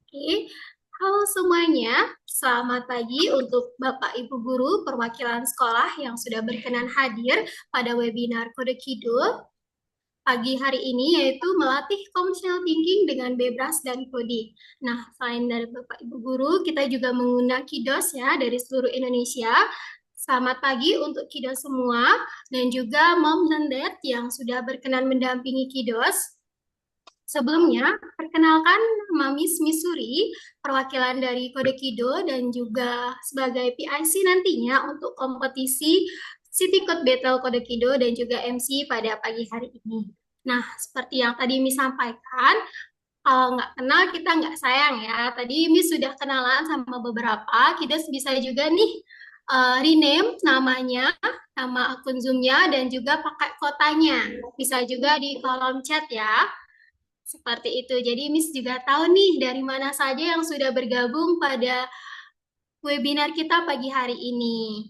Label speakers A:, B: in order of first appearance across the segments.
A: Oke, halo semuanya. Selamat pagi untuk Bapak Ibu Guru perwakilan sekolah yang sudah berkenan hadir pada webinar Kode Kidul pagi hari ini, yaitu melatih functional thinking dengan bebas dan coding. Nah, selain dari Bapak Ibu Guru, kita juga mengundang Kidos ya dari seluruh Indonesia. Selamat pagi untuk Kidos semua dan juga Mom dan Dad yang sudah berkenan mendampingi Kidos. Sebelumnya, perkenalkan nama Miss Missouri, perwakilan dari Kode Kido dan juga sebagai PIC nantinya untuk kompetisi City Code Battle Kode Kido dan juga MC pada pagi hari ini. Nah, seperti yang tadi Miss sampaikan, kalau nggak kenal kita nggak sayang ya. Tadi Miss sudah kenalan sama beberapa, kita bisa juga nih rename namanya, nama akun Zoom-nya dan juga pakai kotanya. Bisa juga di kolom chat ya. Seperti itu. Jadi Miss juga tahu nih dari mana saja yang sudah bergabung pada webinar kita pagi hari ini.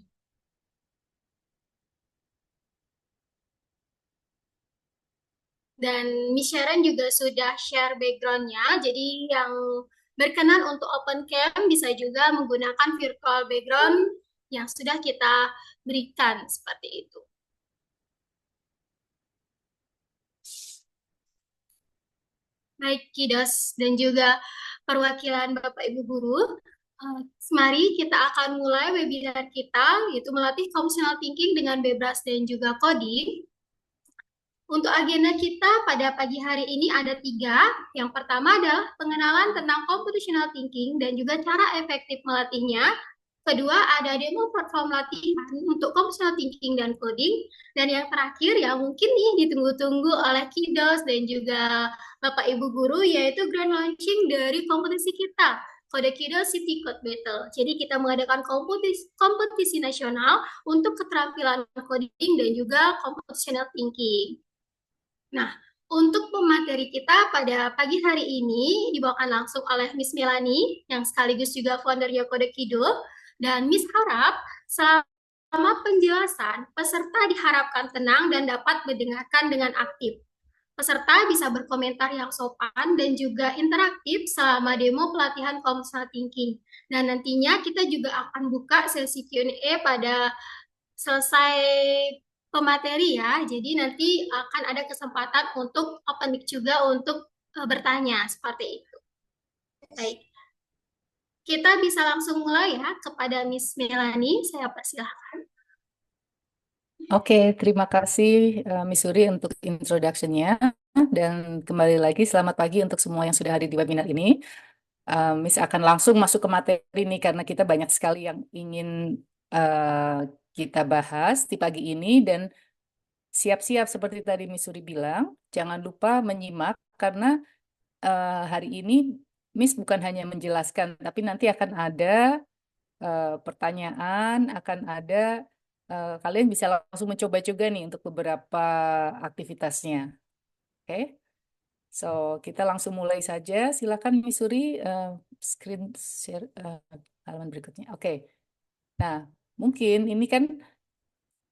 A: Dan Miss Sharon juga sudah share background-nya. Jadi yang berkenan untuk open cam bisa juga menggunakan virtual background yang sudah kita berikan seperti itu. Baik, Kidos dan juga perwakilan Bapak Ibu Guru, mari kita akan mulai webinar kita, yaitu melatih functional thinking dengan bebas dan juga coding. Untuk agenda kita pada pagi hari ini ada tiga. Yang pertama adalah pengenalan tentang computational thinking dan juga cara efektif melatihnya. Kedua, ada demo platform latihan untuk computational thinking dan coding. Dan yang terakhir, yang mungkin nih ditunggu-tunggu oleh Kidos dan juga Bapak Ibu Guru, yaitu grand launching dari kompetisi kita, Kode Kido City Code Battle. Jadi kita mengadakan kompetisi nasional untuk keterampilan coding dan juga computational thinking. Nah, untuk pemateri kita pada pagi hari ini dibawakan langsung oleh Miss Melani yang sekaligus juga founder Kode Kido, dan Miss harap selama penjelasan peserta diharapkan tenang dan dapat mendengarkan dengan aktif. Peserta bisa berkomentar yang sopan dan juga interaktif selama demo pelatihan Functional Thinking. Dan nantinya kita juga akan buka sesi Q&A pada selesai pemateri ya. Jadi nanti akan ada kesempatan untuk open mic juga untuk bertanya seperti itu. Baik. Kita bisa langsung mulai ya kepada Miss Melani. Saya persilahkan.
B: Oke, terima kasih Missouri untuk introduction-nya. Dan kembali lagi, selamat pagi untuk semua yang sudah hadir di webinar ini. Miss akan langsung masuk ke materi ini karena kita banyak sekali yang ingin kita bahas di pagi ini. Dan siap-siap seperti tadi Missouri bilang, jangan lupa menyimak karena hari ini Miss bukan hanya menjelaskan, tapi nanti akan ada pertanyaan, akan ada kalian bisa langsung mencoba juga nih untuk beberapa aktivitasnya. Oke, so kita langsung mulai saja. Silakan Missouri screen share halaman berikutnya. Oke, nah mungkin ini kan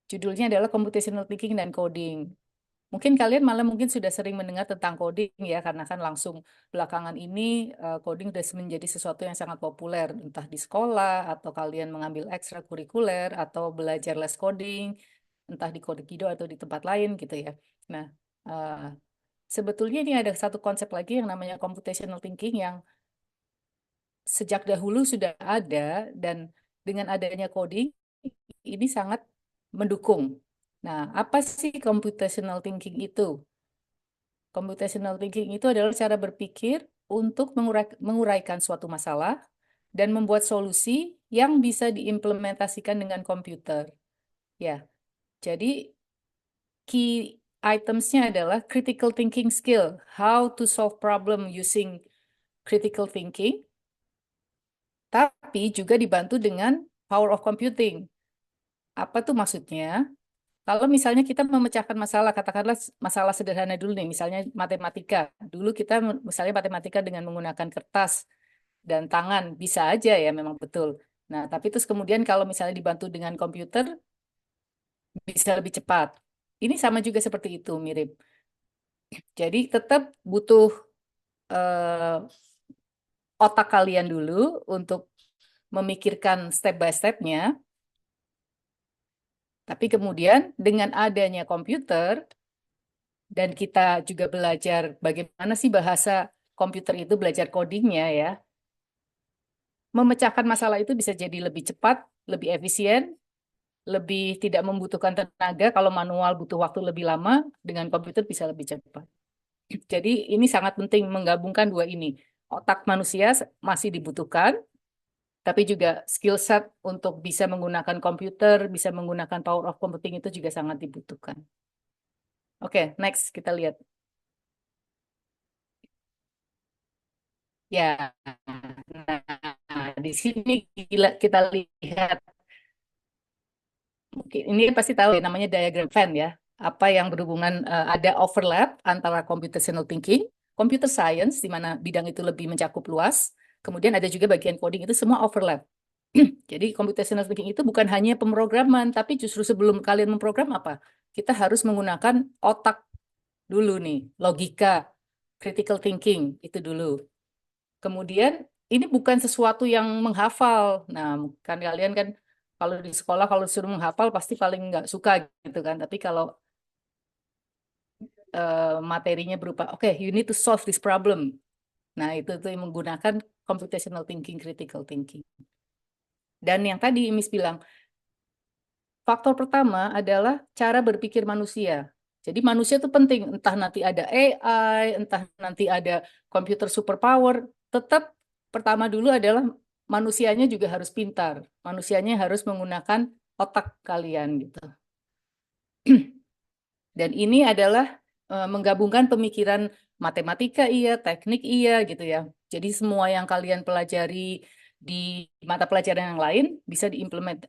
B: judulnya adalah computational thinking dan coding. Mungkin kalian malah mungkin sudah sering mendengar tentang coding ya, karena kan langsung belakangan ini coding sudah menjadi sesuatu yang sangat populer, entah di sekolah atau kalian mengambil ekstrakurikuler atau belajar les coding, entah di Kodekido atau di tempat lain gitu ya. Nah, eh, sebetulnya ini ada satu konsep lagi yang namanya computational thinking yang sejak dahulu sudah ada dan dengan adanya coding ini sangat mendukung. Nah, apa sih computational thinking itu? Computational thinking itu adalah cara berpikir untuk menguraikan suatu masalah dan membuat solusi yang bisa diimplementasikan dengan komputer. Ya, jadi key itemsnya adalah critical thinking skill, how to solve problem using critical thinking, tapi juga dibantu dengan power of computing. Apa tuh maksudnya? Kalau misalnya kita memecahkan masalah, katakanlah masalah sederhana dulu nih, misalnya matematika. Dulu kita misalnya matematika dengan menggunakan kertas dan tangan, bisa aja ya memang betul. Nah, tapi terus kemudian kalau misalnya dibantu dengan komputer, bisa lebih cepat. Ini sama juga seperti itu, mirip. Jadi tetap butuh eh, otak kalian dulu untuk memikirkan step by step-nya, tapi kemudian dengan adanya komputer dan kita juga belajar bagaimana sih bahasa komputer itu belajar codingnya ya, memecahkan masalah itu bisa jadi lebih cepat, lebih efisien, lebih tidak membutuhkan tenaga. Kalau manual butuh waktu lebih lama, dengan komputer bisa lebih cepat. Jadi ini sangat penting menggabungkan dua ini. Otak manusia masih dibutuhkan, tapi juga skill set untuk bisa menggunakan komputer, bisa menggunakan power of computing itu juga sangat dibutuhkan. Oke, next kita lihat. Ya, nah di sini kita lihat, mungkin ini pasti tahu ya, namanya diagram Venn ya. Apa yang berhubungan ada overlap antara computational thinking, computer science di mana bidang itu lebih mencakup luas, kemudian ada juga bagian coding itu semua overlap. Jadi computational thinking itu bukan hanya pemrograman, tapi justru sebelum kalian memprogram apa? Kita harus menggunakan otak dulu nih, logika, critical thinking itu dulu. Kemudian ini bukan sesuatu yang menghafal. Nah, kan kalian kan kalau di sekolah kalau disuruh menghafal pasti paling nggak suka gitu kan. Tapi kalau materinya berupa, oke, you need to solve this problem. Nah, itu tuh yang menggunakan computational thinking, critical thinking. Dan yang tadi Miss bilang, faktor pertama adalah cara berpikir manusia. Jadi manusia itu penting, entah nanti ada AI, entah nanti ada computer superpower, tetap pertama dulu adalah manusianya juga harus pintar. Manusianya harus menggunakan otak kalian gitu. Dan ini adalah menggabungkan pemikiran matematika iya, teknik iya gitu ya. Jadi semua yang kalian pelajari di mata pelajaran yang lain bisa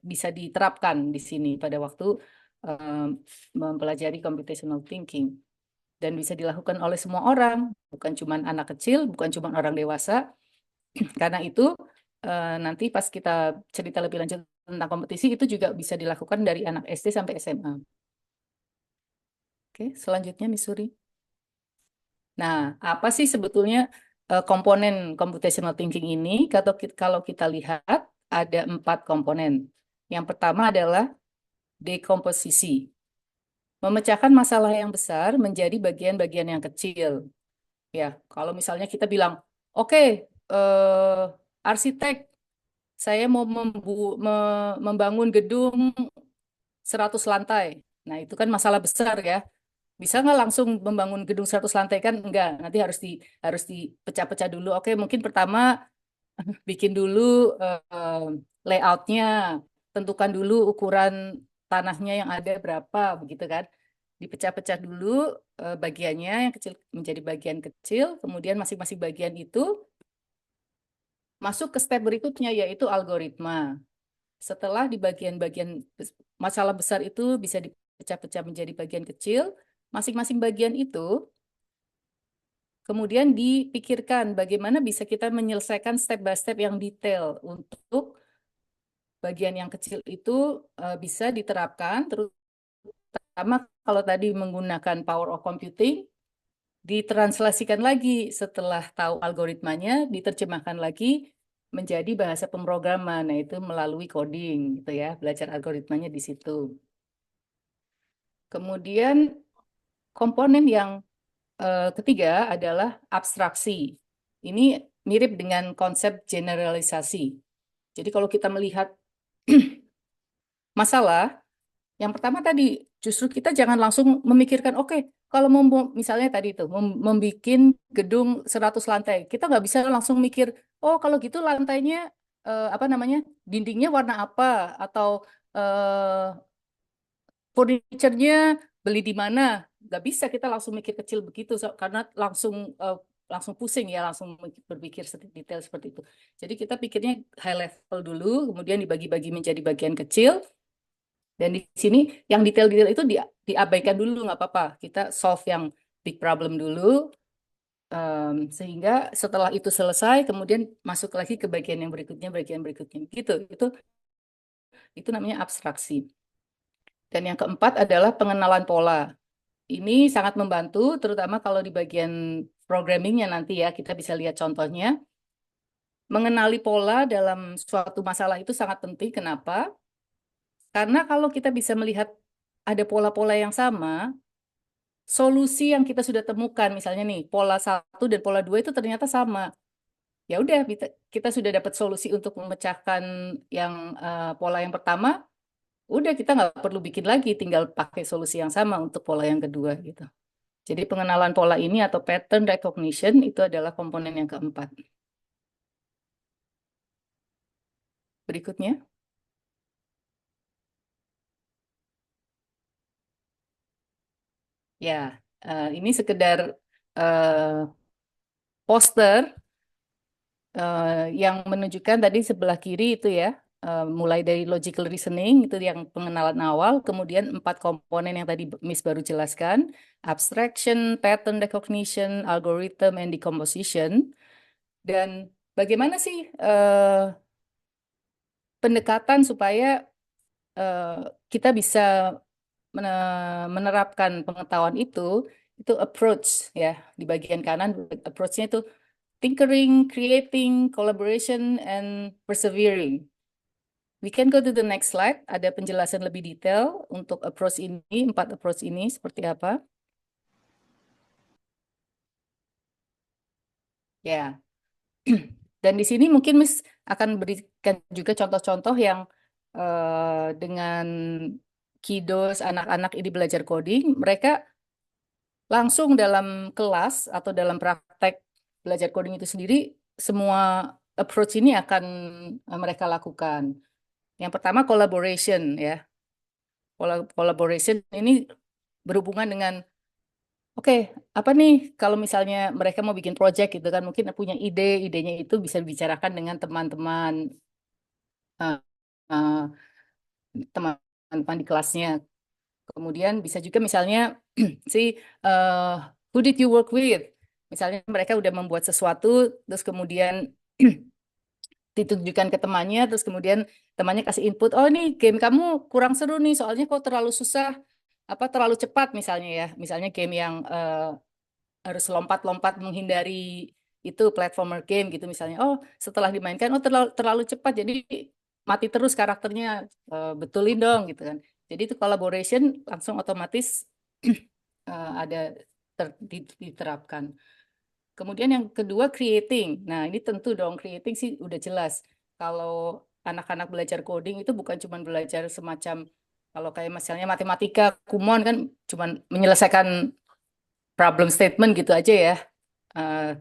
B: bisa diterapkan di sini pada waktu eh, mempelajari computational thinking dan bisa dilakukan oleh semua orang, bukan cuma anak kecil, bukan cuma orang dewasa. Karena itu nanti pas kita cerita lebih lanjut tentang kompetisi itu juga bisa dilakukan dari anak SD sampai SMA. Oke, selanjutnya Missouri. Nah, apa sih sebetulnya komponen computational thinking ini? Kalau kita lihat ada 4 komponen. Yang pertama adalah dekomposisi, memecahkan masalah yang besar menjadi bagian-bagian yang kecil. Ya, kalau misalnya kita bilang, oke, arsitek, saya mau membangun gedung 100 lantai. Nah, itu kan masalah besar ya. Bisa nggak langsung membangun gedung 100 lantai kan? Enggak, nanti harus dipecah-pecah dulu. Oke, mungkin pertama bikin dulu layoutnya, tentukan dulu ukuran tanahnya yang ada berapa, begitu kan? Dipecah-pecah dulu bagiannya yang kecil menjadi bagian kecil, kemudian masing-masing bagian itu masuk ke step berikutnya yaitu algoritma. Setelah di bagian-bagian masalah besar itu bisa dipecah-pecah menjadi bagian kecil, masing-masing bagian itu kemudian dipikirkan bagaimana bisa kita menyelesaikan step by step yang detail untuk bagian yang kecil itu bisa diterapkan, terutama kalau tadi menggunakan power of computing, ditranslasikan lagi setelah tahu algoritmanya, diterjemahkan lagi menjadi bahasa pemrograman, nah itu melalui coding gitu ya, belajar algoritmanya di situ. Kemudian komponen yang ketiga adalah abstraksi. Ini mirip dengan konsep generalisasi. Jadi kalau kita melihat masalah, yang pertama tadi justru kita jangan langsung memikirkan, oke, kalau mau misalnya tadi itu membikin gedung 100 lantai, kita nggak bisa langsung mikir, oh kalau gitu lantainya apa namanya, dindingnya warna apa atau eh, furniture-nya beli di mana? Nggak bisa kita langsung mikir kecil begitu, karena langsung pusing ya, langsung berpikir detail seperti itu. Jadi kita pikirnya high level dulu, kemudian dibagi-bagi menjadi bagian kecil, dan di sini yang detail-detail itu diabaikan dulu, nggak apa-apa. Kita solve yang big problem dulu, sehingga setelah itu selesai, kemudian masuk lagi ke bagian berikutnya. Gitu, itu namanya abstraksi. Dan yang keempat adalah pengenalan pola. Ini sangat membantu, terutama kalau di bagian programmingnya nanti ya, kita bisa lihat contohnya. mengenali pola dalam suatu masalah itu sangat penting. Kenapa? Karena kalau kita bisa melihat ada pola-pola yang sama, solusi yang kita sudah temukan, misalnya nih, pola satu dan pola dua itu ternyata sama. Ya udah, kita sudah dapat solusi untuk memecahkan yang pola yang pertama, udah kita nggak perlu bikin lagi, tinggal pakai solusi yang sama untuk pola yang kedua gitu. Jadi pengenalan pola ini atau pattern recognition itu adalah komponen yang keempat. Berikutnya, ya ini sekedar eh, poster yang menunjukkan tadi sebelah kiri itu ya, mulai dari logical reasoning itu yang pengenalan awal, kemudian empat komponen yang tadi Miss baru jelaskan, abstraction, pattern recognition, algorithm, and decomposition. Dan bagaimana sih pendekatan supaya eh, kita bisa menerapkan pengetahuan itu approach ya di bagian kanan approach-nya itu tinkering, creating, collaboration, and persevering. We can go to the next slide. Ada penjelasan lebih detail untuk approach ini, empat approach ini seperti apa. Ya, dan di sini mungkin Miss akan berikan juga contoh-contoh yang dengan kiddos anak-anak ini belajar coding, mereka langsung dalam kelas atau dalam praktek belajar coding itu sendiri, semua approach ini akan mereka lakukan. Yang pertama collaboration ya. Collaboration ini berhubungan dengan oke, apa nih kalau misalnya mereka mau bikin project gitu kan, mungkin punya ide, idenya itu bisa dibicarakan dengan teman-teman eh, eh, teman-teman di kelasnya. Kemudian bisa juga misalnya si eh, who did you work with? Misalnya mereka udah membuat sesuatu, terus kemudian ditunjukkan ke temannya, terus kemudian temannya kasih input, oh ini game kamu kurang seru nih, soalnya kok terlalu susah, apa terlalu cepat misalnya ya, misalnya game yang harus lompat-lompat menghindari itu platformer game gitu misalnya, oh setelah dimainkan, oh terlalu cepat, jadi mati terus karakternya, betulin dong gitu kan. Jadi itu collaboration langsung otomatis ada diterapkan. Kemudian yang kedua creating. Nah, ini tentu dong creating sih udah jelas. Kalau anak-anak belajar coding itu bukan cuma belajar semacam kalau kayak misalnya matematika, Kumon kan cuma menyelesaikan problem statement gitu aja ya. Eh,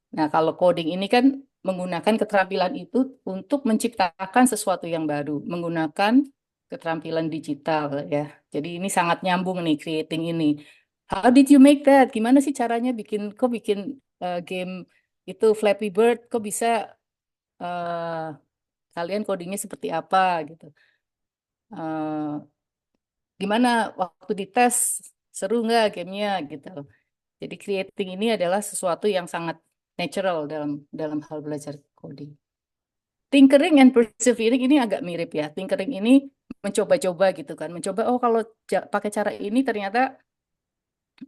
B: Nah, kalau coding ini kan menggunakan keterampilan itu untuk menciptakan sesuatu yang baru, menggunakan keterampilan digital ya. Jadi ini sangat nyambung nih creating ini. How did you make that? Gimana sih caranya kok bikin game itu Flappy Bird? Kok bisa eh, kalian codingnya seperti apa gitu? Eh, Gimana waktu dites seru nggak gamenya gitu? Jadi creating ini adalah sesuatu yang sangat natural dalam dalam hal belajar coding. Tinkering and persevering ini agak mirip ya. Tinkering ini mencoba-coba gitu kan. Mencoba, oh kalau pakai cara ini ternyata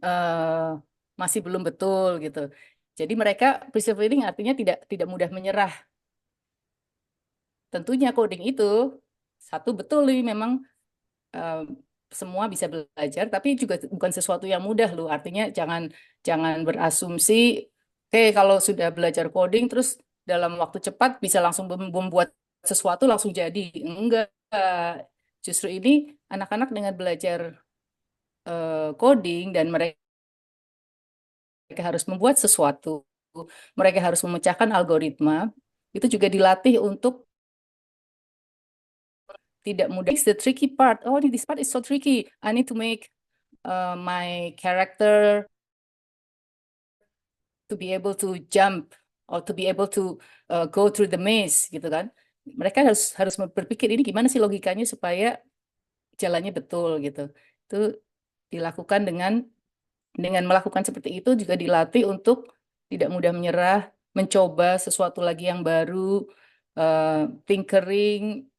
B: eh, masih belum betul gitu. Jadi mereka persevering artinya tidak mudah menyerah. Tentunya coding itu satu betul nih memang eh, semua bisa belajar, tapi juga bukan sesuatu yang mudah loh. Artinya jangan jangan berasumsi, oke kalau sudah belajar coding terus dalam waktu cepat bisa langsung membuat sesuatu langsung jadi. Enggak. Justru ini anak-anak dengan belajar coding dan mereka harus membuat sesuatu, mereka harus memecahkan algoritma, itu juga dilatih untuk tidak mudah. It's the tricky part. Oh, this part is so tricky. I need to make my character to be able to jump or to be able to go through the maze gitu kan. Mereka harus harus berpikir ini gimana sih logikanya supaya jalannya betul gitu. Itu dilakukan dengan melakukan seperti itu juga dilatih untuk tidak mudah menyerah, mencoba sesuatu lagi yang baru, tinkering,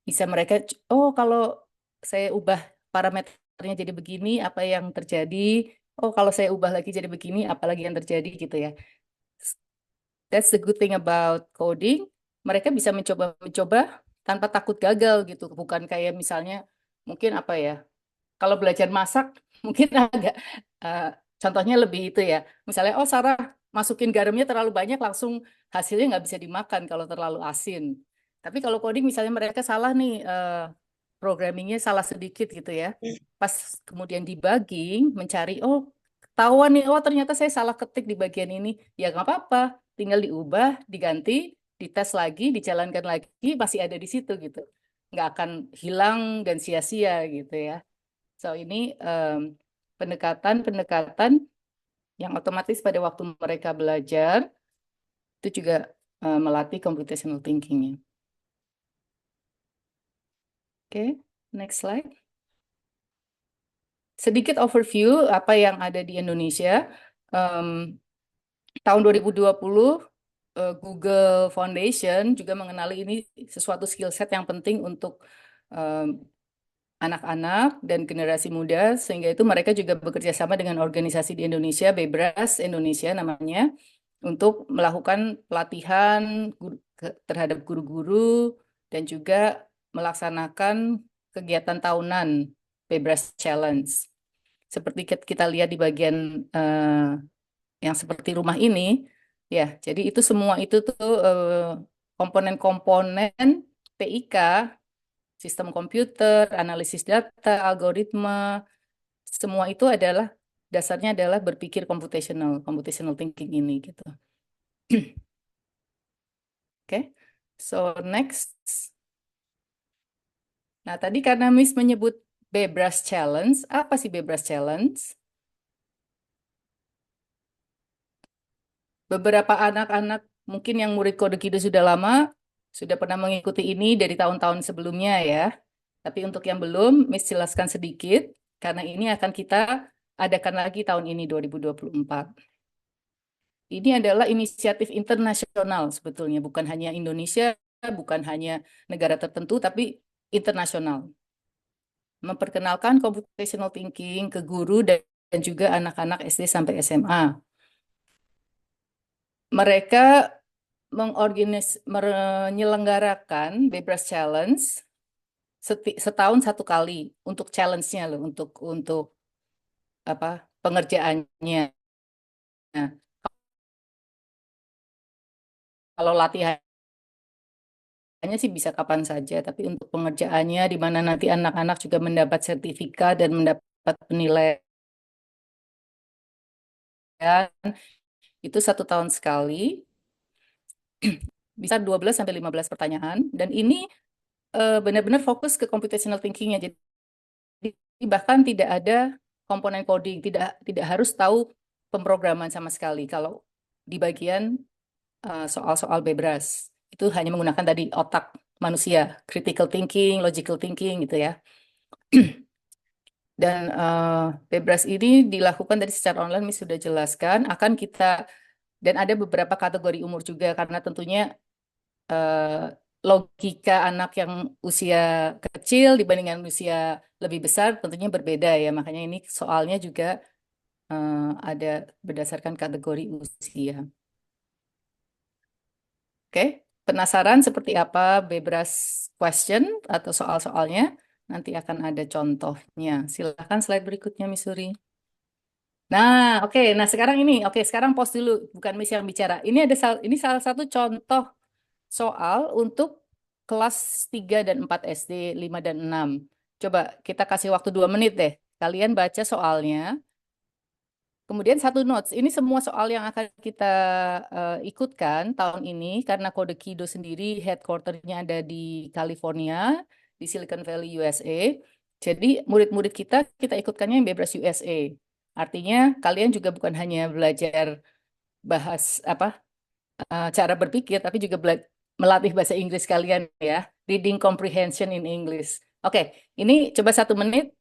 B: bisa mereka, oh kalau saya ubah parameternya jadi begini, apa yang terjadi? Oh kalau saya ubah lagi jadi begini, apa lagi yang terjadi gitu ya. That's the good thing about coding. Mereka bisa mencoba-mencoba tanpa takut gagal gitu. Bukan kayak misalnya mungkin apa ya? Kalau belajar masak mungkin agak eh, contohnya lebih itu ya. Misalnya, oh Sarah masukin garamnya terlalu banyak langsung hasilnya nggak bisa dimakan kalau terlalu asin. Tapi kalau coding misalnya mereka salah nih programmingnya salah sedikit gitu ya. Pas kemudian debugging mencari oh ketahuan nih oh ternyata saya salah ketik di bagian ini. Ya nggak apa-apa, tinggal diubah, diganti, dites lagi, dijalankan lagi masih ada di situ gitu. Nggak akan hilang dan sia-sia gitu ya. So ini pendekatan-pendekatan yang otomatis pada waktu mereka belajar itu juga melatih computational thinking-nya. Oke, next slide. Sedikit overview apa yang ada di Indonesia. Em, tahun 2020 Google Foundation juga mengenali ini sesuatu skill set yang penting untuk em, anak-anak dan generasi muda, sehingga itu mereka juga bekerja sama dengan organisasi di Indonesia, Bebras Indonesia namanya, untuk melakukan pelatihan terhadap guru-guru dan juga melaksanakan kegiatan tahunan Bebras Challenge. Seperti kita lihat di bagian yang seperti rumah ini, ya, jadi itu semua itu tuh komponen-komponen PIK, sistem komputer, analisis data, algoritma, semua itu adalah dasarnya adalah berpikir computational thinking ini gitu. Oke, so next. Nah, tadi karena Miss menyebut Bebras Challenge, apa sih Bebras Challenge? Beberapa anak-anak mungkin yang murid Kode Kido sudah lama, sudah pernah mengikuti ini dari tahun-tahun sebelumnya ya. Tapi untuk yang belum, Miss jelaskan sedikit, karena ini akan kita adakan lagi tahun ini 2024. Ini adalah inisiatif internasional sebetulnya, bukan hanya Indonesia, bukan hanya negara tertentu, tapi internasional. Memperkenalkan computational thinking ke guru dan juga anak-anak SD sampai SMA. Mereka menyelenggarakan Bebras Challenge setahun satu kali untuk challenge-nya loh, untuk apa pengerjaannya. Nah, kalau latihannya sih bisa kapan saja, tapi untuk pengerjaannya di mana nanti anak-anak juga mendapat sertifikat dan mendapat penilaian itu satu tahun sekali, bisa 12 sampai 15 pertanyaan dan ini benar-benar fokus ke computational thinking-nya. Jadi bahkan tidak ada komponen coding, tidak tidak harus tahu pemrograman sama sekali kalau di bagian soal-soal bebas. Itu hanya menggunakan tadi otak manusia, critical thinking, logical thinking gitu ya. Dan bebas ini dilakukan dari secara online, Miss sudah jelaskan, akan kita, dan ada beberapa kategori umur juga, karena tentunya logika anak yang usia kecil dibandingkan usia lebih besar tentunya berbeda ya. Makanya ini soalnya juga ada berdasarkan kategori usia. Oke, penasaran seperti apa Bebras question atau soal-soalnya? Nanti akan ada contohnya. Silakan slide berikutnya, Missouri. Nah, oke. Nah, sekarang ini, oke, sekarang pause dulu. Bukan Miss yang bicara. Ini salah satu contoh soal untuk kelas 3 dan 4 SD, 5 dan 6. Coba kita kasih waktu 2 menit deh. Kalian baca soalnya. Kemudian satu notes. Ini semua soal yang akan kita ikutkan tahun ini karena Kode Kido sendiri headquarter-nya ada di California, di Silicon Valley, USA. Jadi murid-murid kita ikutkannya yang bebas USA. Artinya kalian juga bukan hanya belajar bahas apa cara berpikir, tapi juga melatih bahasa Inggris kalian ya, reading comprehension in English. Oke, ini coba 1 menit.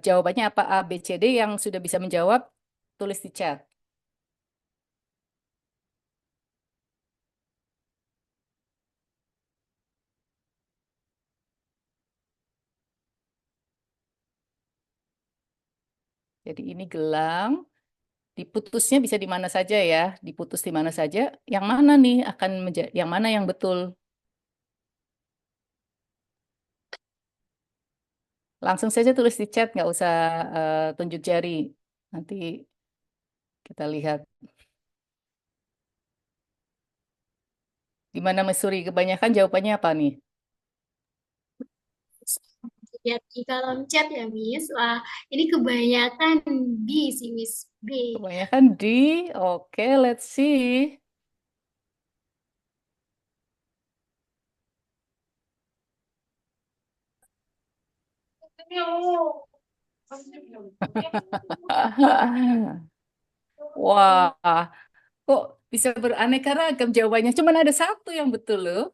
B: Jawabannya apa A, B, C, D yang sudah bisa menjawab, tulis di chat. Jadi ini gelang Diputusnya bisa di mana saja ya, diputus di mana saja. Yang mana nih akan yang mana yang betul? Langsung saja tulis di chat, nggak usah tunjuk jari. Nanti kita lihat di mana Missouri. Kebanyakan jawabannya apa nih?
A: Lihat di kolom chat ya, Miss. Wah, ini kebanyakan B sih, Miss. B.
B: Kebanyakan D. Oke, let's see. Wah, kok bisa beraneka ragam jawabannya? Cuman ada satu yang betul loh.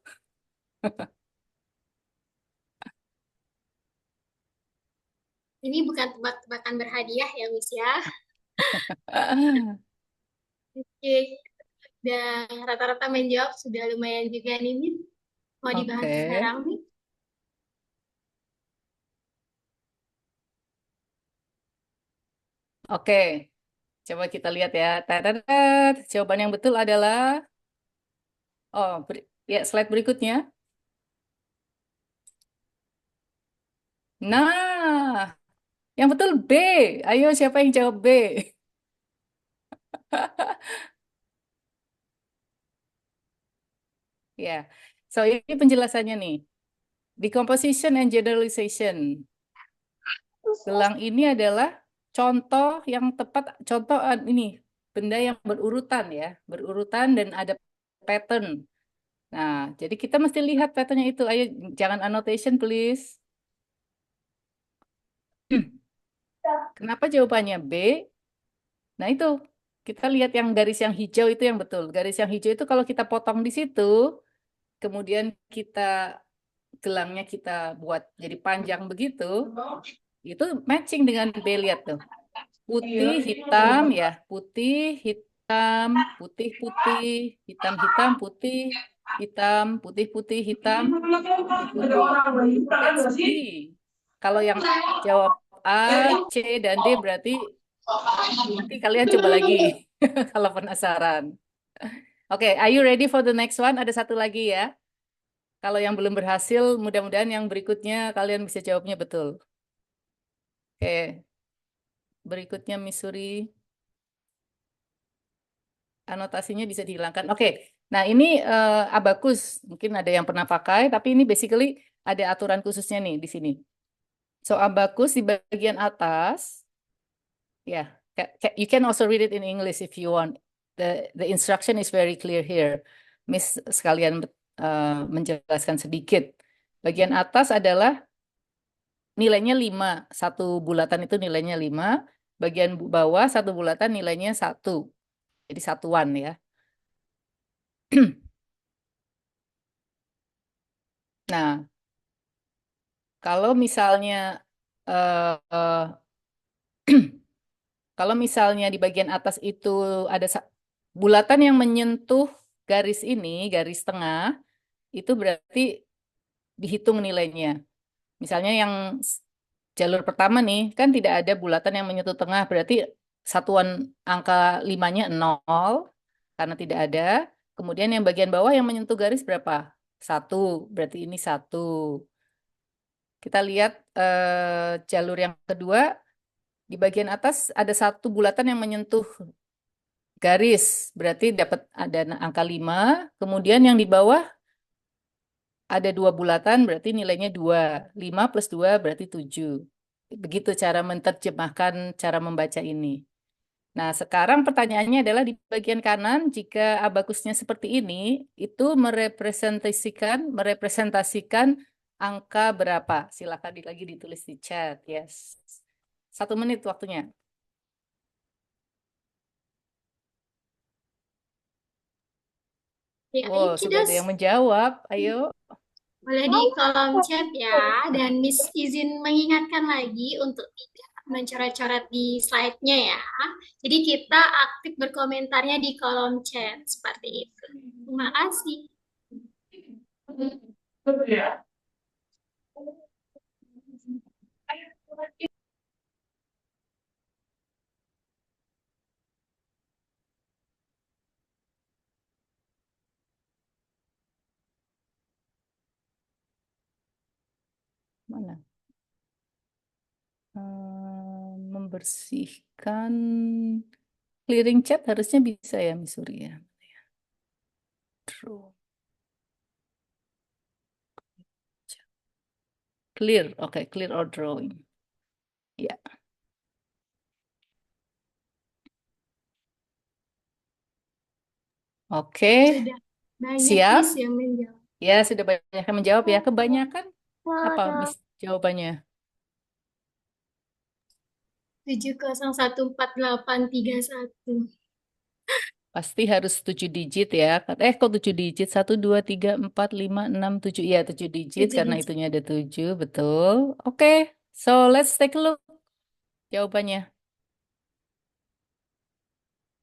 A: Ini bukan tebak-tebakan berhadiah ya, Miss ya. Oke, dan rata-rata menjawab sudah lumayan juga nih, Miss. Mau dibahas
B: Oke,
A: sekarang nih.
B: oke. Coba kita lihat ya. Tadadat. Jawaban yang betul adalah, oh, ya slide berikutnya. Nah, yang betul B. Ayo, siapa yang jawab B? Ya, so ini penjelasannya nih. Decomposition and generalization. Gelang ini adalah contoh yang tepat, contoh ini benda yang berurutan ya, berurutan dan ada pattern. Nah, jadi kita mesti lihat patternnya itu. Ayo, jangan annotation please. Kenapa jawabannya B? Nah itu, kita lihat yang garis yang hijau itu yang betul. Garis yang hijau itu kalau kita potong di situ, kemudian kita gelangnya kita buat jadi panjang begitu, itu matching dengan B, lihat tuh. Putih, hitam ya, putih, hitam, putih, putih, hitam, hitam, putih, hitam, putih, putih, hitam, putih, putih. That's B. Kalau yang jawab A, C, dan D berarti nanti kalian coba lagi kalau penasaran. Oke, are you ready for the next one? Ada satu lagi ya. Kalau yang belum berhasil, mudah-mudahan yang berikutnya kalian bisa jawabnya betul. Oke, berikutnya Missouri. Anotasinya bisa dihilangkan. Oke, nah ini abakus. Mungkin ada yang pernah pakai, tapi ini basically ada aturan khususnya nih di sini. So, abakus di bagian atas, ya, you can also read it in English if you want. The instruction is very clear here. Miss sekalian menjelaskan sedikit. Bagian atas adalah nilainya 5. Satu bulatan itu nilainya 5. Bagian bawah satu bulatan nilainya 1. Jadi satuan ya. Nah, kalau misalnya eh, eh, kalau misalnya di bagian atas itu ada bulatan yang menyentuh garis ini, garis tengah, itu berarti dihitung nilainya. Misalnya yang jalur pertama nih, kan tidak ada bulatan yang menyentuh tengah, berarti satuan angka 5-nya 0, karena tidak ada. Kemudian yang bagian bawah yang menyentuh garis berapa? 1, berarti ini 1. Kita lihat jalur yang kedua, di bagian atas ada satu bulatan yang menyentuh garis, berarti dapat ada angka 5. Kemudian yang di bawah ada 2 bulatan, berarti nilainya 2. 5 plus 2 berarti 7. Begitu cara menerjemahkan, cara membaca ini. Nah, sekarang pertanyaannya adalah di bagian kanan, jika abakusnya seperti ini, itu merepresentasikan angka berapa? Silakan lagi ditulis di chat, yes. 1 menit waktunya.
A: Ya,
B: Wow,
A: ini
B: sudah
A: kita
B: ada yang menjawab. Ayo.
A: boleh di kolom chat ya. Dan Miss izin mengingatkan lagi untuk tidak mencoret-coret di slide-nya ya. Jadi kita aktif berkomentarnya di kolom chat seperti itu. Terima kasih.
B: Mana? Membersihkan clearing chat harusnya bisa ya, Missouri ya. Draw. Clear, oke, clear or drawing. Ya, oke,
A: Sudah banyak
B: siap.
A: Miss yang menjawab.
B: Ya, sudah banyak yang menjawab ya. Kebanyakan apa, Miss, jawabannya?
A: 7014831.
B: Pasti harus 7 digit ya. Kok 7 digit? 1, 2, 3, 4, 5, 6, 7. Iya, 7 digit
A: 7
B: karena
A: digit.
B: itunya ada 7, betul. Oke, so let's take a look jawabannya.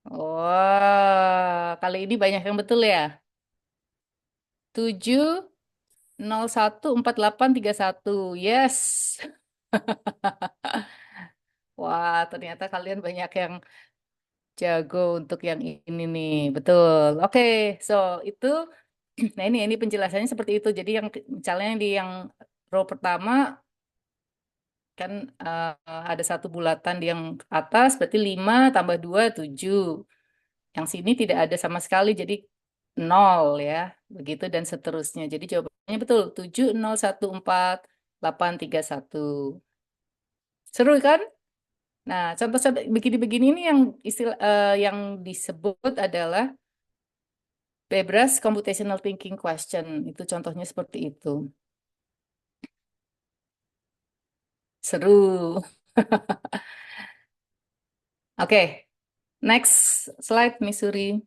B: Wah, kali ini banyak yang betul ya. 7, 0, 1, 4, 8, 3, 1. Yes. Wah, ternyata kalian banyak yang jago untuk yang ini nih. Betul. Oke, so itu nah ini penjelasannya seperti itu. Jadi yang misalnya di yang row pertama kan ada satu bulatan di yang atas berarti 5 tambah 2 7. Yang sini tidak ada sama sekali jadi 0 ya. Begitu dan seterusnya. Jadi jawabannya betul 7, 0, 1, 4, 8, 3, 1. Seru kan? Nah, contoh-contoh begini-begini ini yang yang disebut adalah Bebras Computational Thinking Question. Itu contohnya seperti itu. Seru. Oke, next slide, Missouri.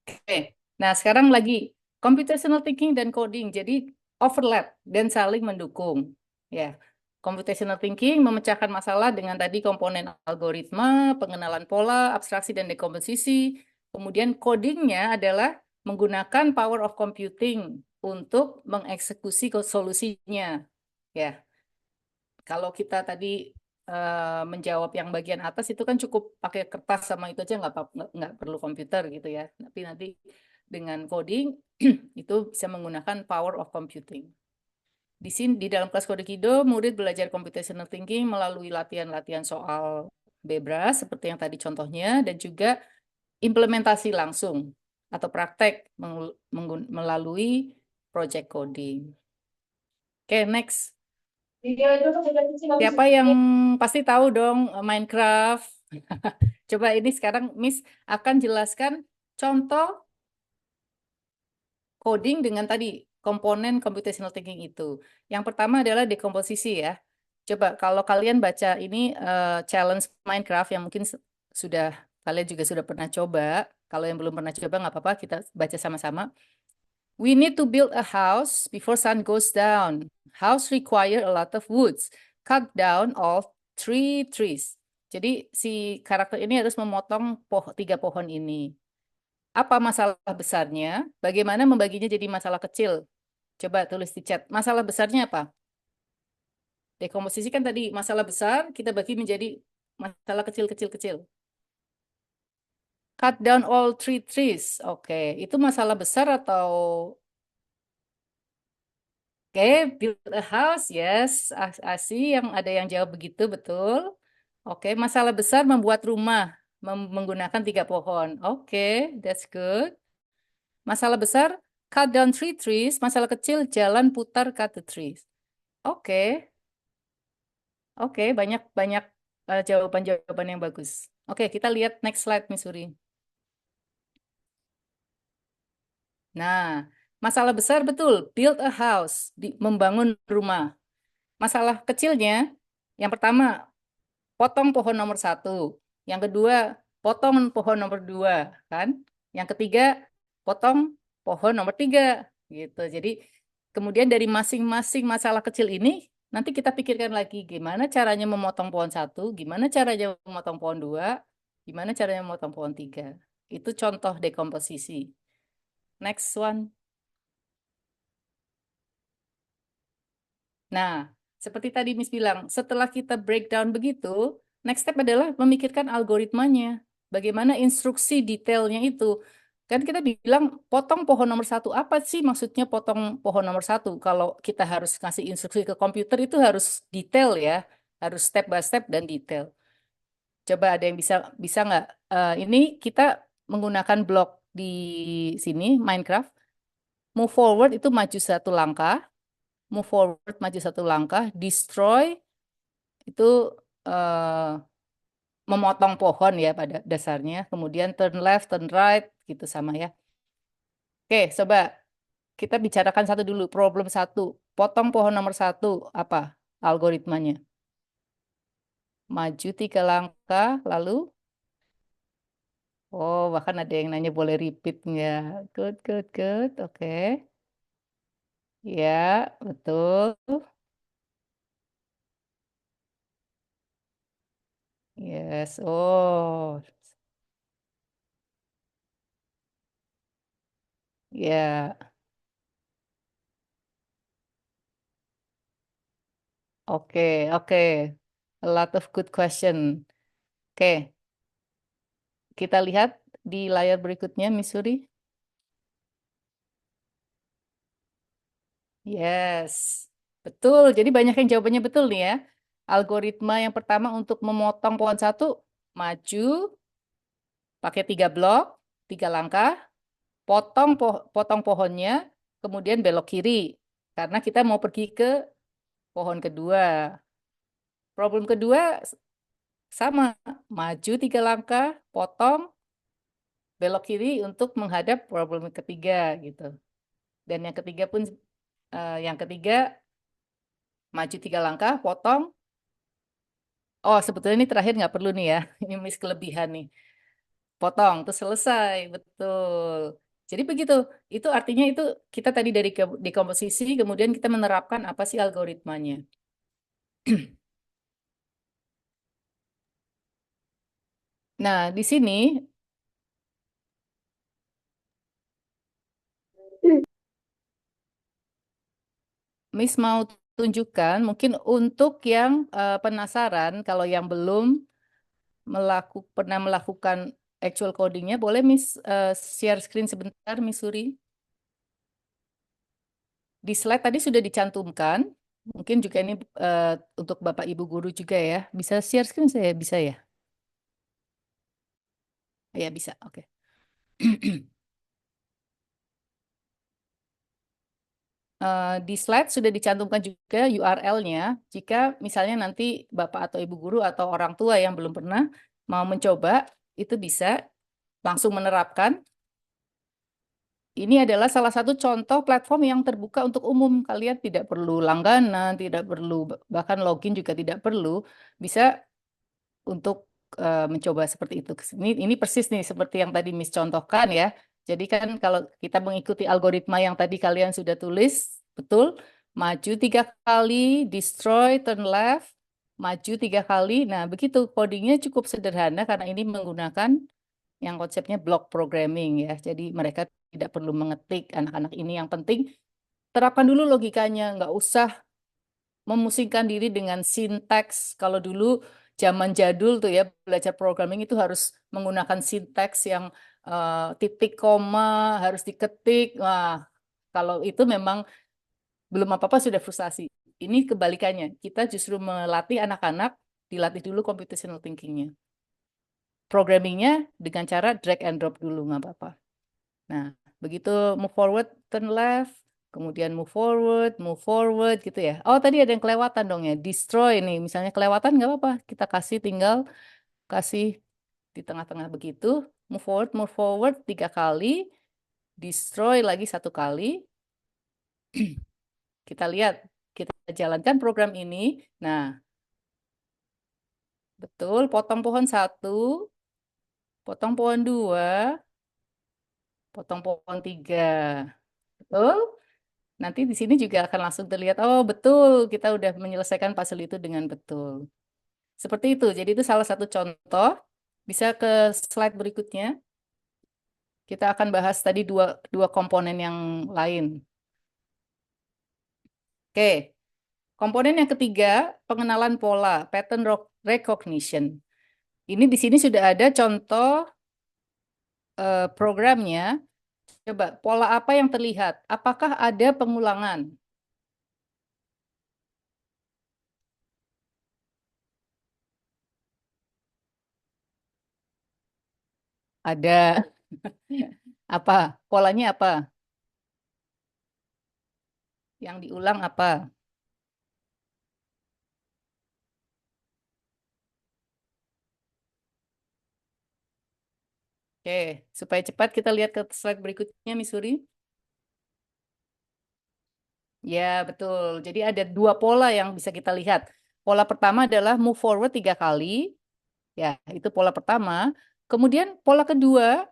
B: Oke, nah sekarang lagi computational thinking dan coding, jadi overlap dan saling mendukung. Ya, computational thinking memecahkan masalah dengan tadi komponen algoritma, pengenalan pola, abstraksi dan dekomposisi. Kemudian codingnya adalah menggunakan power of computing untuk mengeksekusi solusinya. Ya, kalau kita tadi menjawab yang bagian atas itu kan cukup pakai kertas sama itu aja nggak perlu komputer gitu ya. Tapi nanti dengan coding itu bisa menggunakan power of computing. Di sini di dalam kelas Kode Kido, murid belajar computational thinking melalui latihan-latihan soal Bebras seperti yang tadi contohnya dan juga implementasi langsung atau praktek melalui project coding. Oke, next. Siapa yang pasti tahu dong Minecraft? Coba ini sekarang Miss akan jelaskan contoh coding dengan tadi komponen computational thinking itu. Yang pertama adalah dekomposisi ya. Coba kalau kalian baca ini challenge Minecraft yang mungkin sudah kalian juga sudah pernah coba. Kalau yang belum pernah coba nggak apa-apa, kita baca sama-sama. We need to build a house before sun goes down. House require a lot of woods. Cut down all 3 trees. Jadi si karakter ini harus memotong 3 pohon ini. Apa masalah besarnya? Bagaimana membaginya jadi masalah kecil? Coba tulis di chat. Masalah besarnya apa? Dekomposisi kan tadi masalah besar, kita bagi menjadi masalah kecil-kecil-kecil. Cut down all 3 trees. Oke, itu masalah besar atau oke, build a house, yes. Asi yang ada yang jawab begitu, betul. Oke, masalah besar membuat rumah menggunakan 3 pohon. Oke, that's good. Masalah besar, cut down 3 trees. Masalah kecil, jalan putar cut the trees. Oke, oke, banyak-banyak jawaban-jawaban yang bagus. Oke, kita lihat next slide, Missouri. Nah, masalah besar betul, build a house, membangun rumah. Masalah kecilnya, yang pertama, potong pohon nomor 1. Yang kedua, potong pohon nomor 2, kan? Yang ketiga, potong pohon nomor 3, gitu. Jadi, kemudian dari masing-masing masalah kecil ini, nanti kita pikirkan lagi gimana caranya memotong pohon 1, gimana caranya memotong pohon 2, gimana caranya memotong pohon 3. Itu contoh dekomposisi. Next one. Nah, seperti tadi Miss bilang, setelah kita breakdown begitu, next step adalah memikirkan algoritmanya. Bagaimana instruksi detailnya itu. Kan kita bilang potong pohon nomor satu. Apa sih maksudnya potong pohon nomor satu? Kalau kita harus kasih instruksi ke komputer itu harus detail ya, harus step by step dan detail. Coba ada yang bisa bisa nggak? Ini kita menggunakan blok di sini Minecraft. Move forward itu maju satu langkah, move forward maju satu langkah, destroy itu eh, memotong pohon ya pada dasarnya. Kemudian turn left, turn right gitu sama ya. Oke, coba kita bicarakan satu dulu. Problem satu, potong pohon nomor satu apa algoritmanya? Maju tiga langkah, lalu oh bahkan ada yang nanya boleh repeat nggak? Good, good, good. Oke, ya betul. Yes. Oh, ya. Oke, oke. A lot of good question. Oke, kita lihat di layar berikutnya, Missouri. Yes, betul. Jadi banyak yang jawabannya betul nih ya. Algoritma yang pertama untuk memotong pohon satu, maju, pakai tiga blok, tiga langkah, potong pohonnya, kemudian belok kiri. Karena kita mau pergi ke pohon kedua. Problem kedua sama, maju tiga langkah, potong, belok kiri untuk menghadap problem ketiga gitu. Dan yang ketiga pun, yang ketiga maju tiga langkah, potong. Oh, sebetulnya ini terakhir nggak perlu nih ya. Ini miss kelebihan nih. Potong, terus selesai. Betul. Jadi begitu. Itu artinya itu kita tadi dari dekomposisi, kemudian kita menerapkan apa sih algoritmanya. Nah, di sini Miss mau tunjukkan mungkin untuk yang penasaran, kalau yang belum pernah melakukan actual codingnya, boleh Miss share screen sebentar, Miss Suri. Di slide tadi sudah dicantumkan. Mungkin juga ini eh, untuk Bapak Ibu guru juga ya. Bisa share screen saya bisa ya? Ya bisa. Oke. Di slide sudah dicantumkan juga URL-nya. Jika misalnya nanti Bapak atau Ibu guru atau orang tua yang belum pernah mau mencoba, itu bisa langsung menerapkan. Ini adalah salah satu contoh platform yang terbuka untuk umum. Kalian tidak perlu langganan, tidak perlu bahkan login juga tidak perlu. Bisa untuk mencoba seperti itu. Ini persis nih seperti yang tadi Miss contohkan ya. Jadi kan kalau kita mengikuti algoritma yang tadi kalian sudah tulis, betul, maju tiga kali, destroy, turn left, maju tiga kali. Nah, begitu codingnya cukup sederhana karena ini menggunakan yang konsepnya block programming ya. Jadi mereka tidak perlu mengetik anak-anak ini. Yang penting terapkan dulu logikanya, nggak usah memusingkan diri dengan sinteks. Kalau dulu zaman jadul tuh ya belajar programming itu harus menggunakan sinteks yang titik koma harus diketik. Wah, kalau itu memang belum apa-apa sudah frustasi. Ini kebalikannya. Kita justru melatih anak-anak dilatih dulu computational thinking-nya. Programmingnya dengan cara drag and drop dulu nggak apa-apa. Nah, begitu move forward, turn left, kemudian move forward gitu ya. Oh, tadi ada yang kelewatan dong ya. Destroy nih, misalnya kelewatan nggak apa-apa. Kita kasih tinggal kasih di tengah-tengah begitu. Move forward tiga kali, destroy lagi satu kali. Kita lihat, kita jalankan program ini. Nah, betul, potong pohon satu, potong pohon dua, potong pohon tiga. Betul? Nanti di sini juga akan langsung terlihat, oh betul, kita udah menyelesaikan puzzle itu dengan betul. Seperti itu, jadi itu salah satu contoh. Bisa ke slide berikutnya. Kita akan bahas tadi dua komponen yang lain. Oke, komponen yang ketiga, pengenalan pola, pattern recognition. Ini di sini sudah ada contoh programnya, coba pola apa yang terlihat? Apakah ada pengulangan? Ada. Apa? Polanya apa? Yang diulang apa? Oke, supaya cepat kita lihat ke slide berikutnya, Missouri. Ya, betul. Jadi ada dua pola yang bisa kita lihat. Pola pertama adalah move forward 3 kali. Ya, itu pola pertama. Kemudian pola kedua,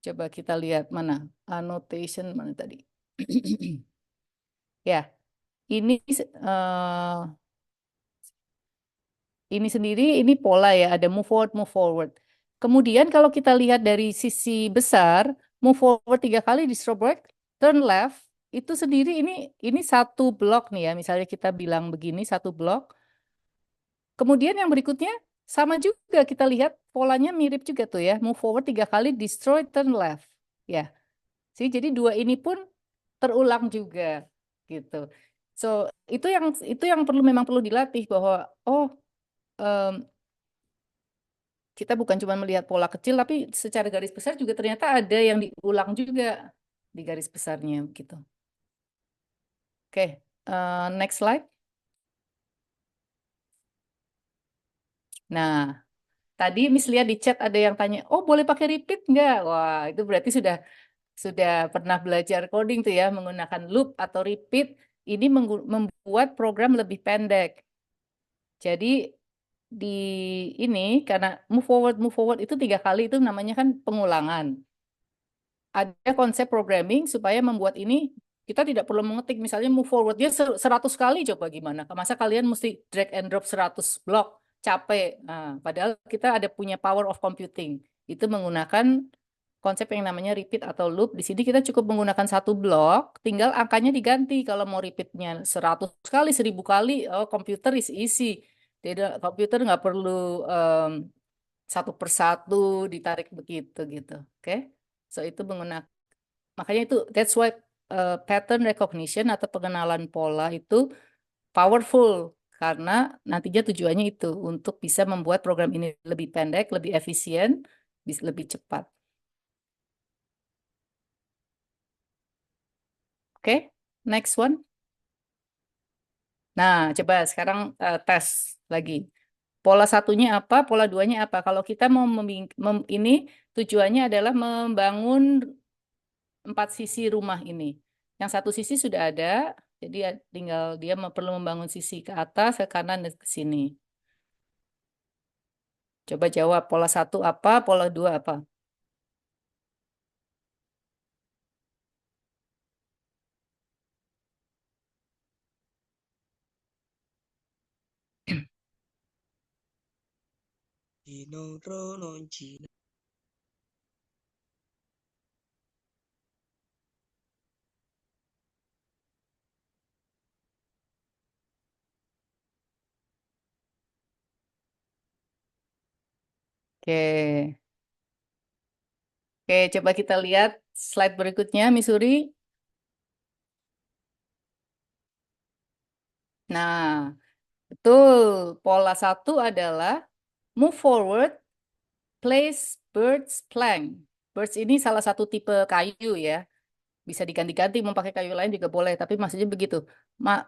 B: coba kita lihat mana? Annotation mana tadi? Ya, ini ini sendiri ini pola ya, ada move forward, move forward. Kemudian kalau kita lihat dari sisi besar, move forward 3 kali di stroke break, turn left, itu sendiri ini satu blok nih ya, misalnya kita bilang begini satu blok. Kemudian yang berikutnya sama juga kita lihat polanya mirip juga tuh ya, move forward 3 kali, destroy, turn left. Ya, sih jadi dua ini pun terulang juga gitu. So itu yang memang perlu dilatih bahwa oh em, kita bukan cuma melihat pola kecil, tapi secara garis besar juga ternyata ada yang diulang juga di garis besarnya gitu. Oke, next slide. Nah, tadi Miss lihat di chat ada yang tanya, oh boleh pakai repeat nggak? Wah, itu berarti sudah pernah belajar coding tuh ya, menggunakan loop atau repeat. Ini membuat program lebih pendek. Jadi di ini karena move forward itu 3 kali itu namanya kan pengulangan. Ada konsep programming supaya membuat ini kita tidak perlu mengetik misalnya move forwardnya 100 kali coba gimana? Masa kalian mesti drag and drop 100 blok? Capek. Nah, padahal kita ada punya power of computing. Itu menggunakan konsep yang namanya repeat atau loop. Di sini kita cukup menggunakan satu blok, tinggal angkanya diganti. Kalau mau repeatnya 100 kali, 1000 kali, oh komputer is easy. Tidak, komputer nggak perlu satu persatu ditarik begitu gitu. Oke? So itu menggunakan makanya itu that's why pattern recognition atau pengenalan pola itu powerful karena nantinya tujuannya itu untuk bisa membuat program ini lebih pendek, lebih efisien, lebih cepat. Oke, next one. Nah, coba sekarang tes lagi. Pola satunya apa, pola duanya apa? Kalau kita mau ini tujuannya adalah membangun 4 sisi rumah ini. Yang satu sisi sudah ada, jadi ya tinggal dia perlu membangun sisi ke atas, ke kanan, dan ke sini. Coba jawab, pola satu apa, pola dua apa? Oke, oke, coba kita lihat slide berikutnya, Missouri. Nah, betul. Pola satu adalah move forward, place birds plank. Birds ini salah satu tipe kayu ya. Bisa diganti-ganti mau pakai kayu lain juga boleh, tapi maksudnya begitu.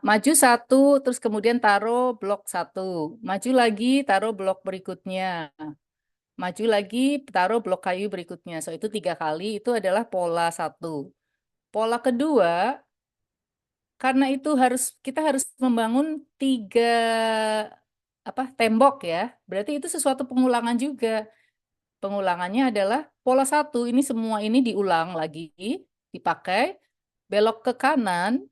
B: Maju satu, terus kemudian taruh blok satu. Maju lagi, taruh blok berikutnya. Maju lagi, taruh blok kayu berikutnya. So, itu 3 kali, itu adalah pola satu. Pola kedua, karena itu kita harus membangun 3 tembok ya. Berarti itu sesuatu pengulangan juga. Pengulangannya adalah pola satu, ini semua ini diulang lagi, dipakai, belok ke kanan,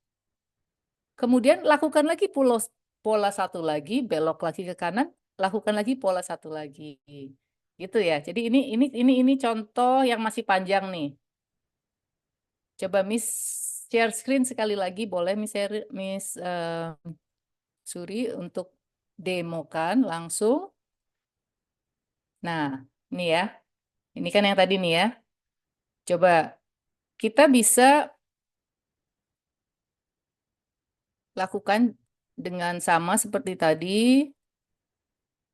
B: kemudian lakukan lagi pola satu lagi, belok lagi ke kanan, lakukan lagi pola satu lagi. Gitu ya. Jadi ini contoh yang masih panjang nih. Coba Miss share screen sekali lagi, boleh Miss Suri untuk demokan langsung. Nah, ini ya. Ini kan yang tadi nih ya. Coba kita bisa lakukan dengan sama seperti tadi,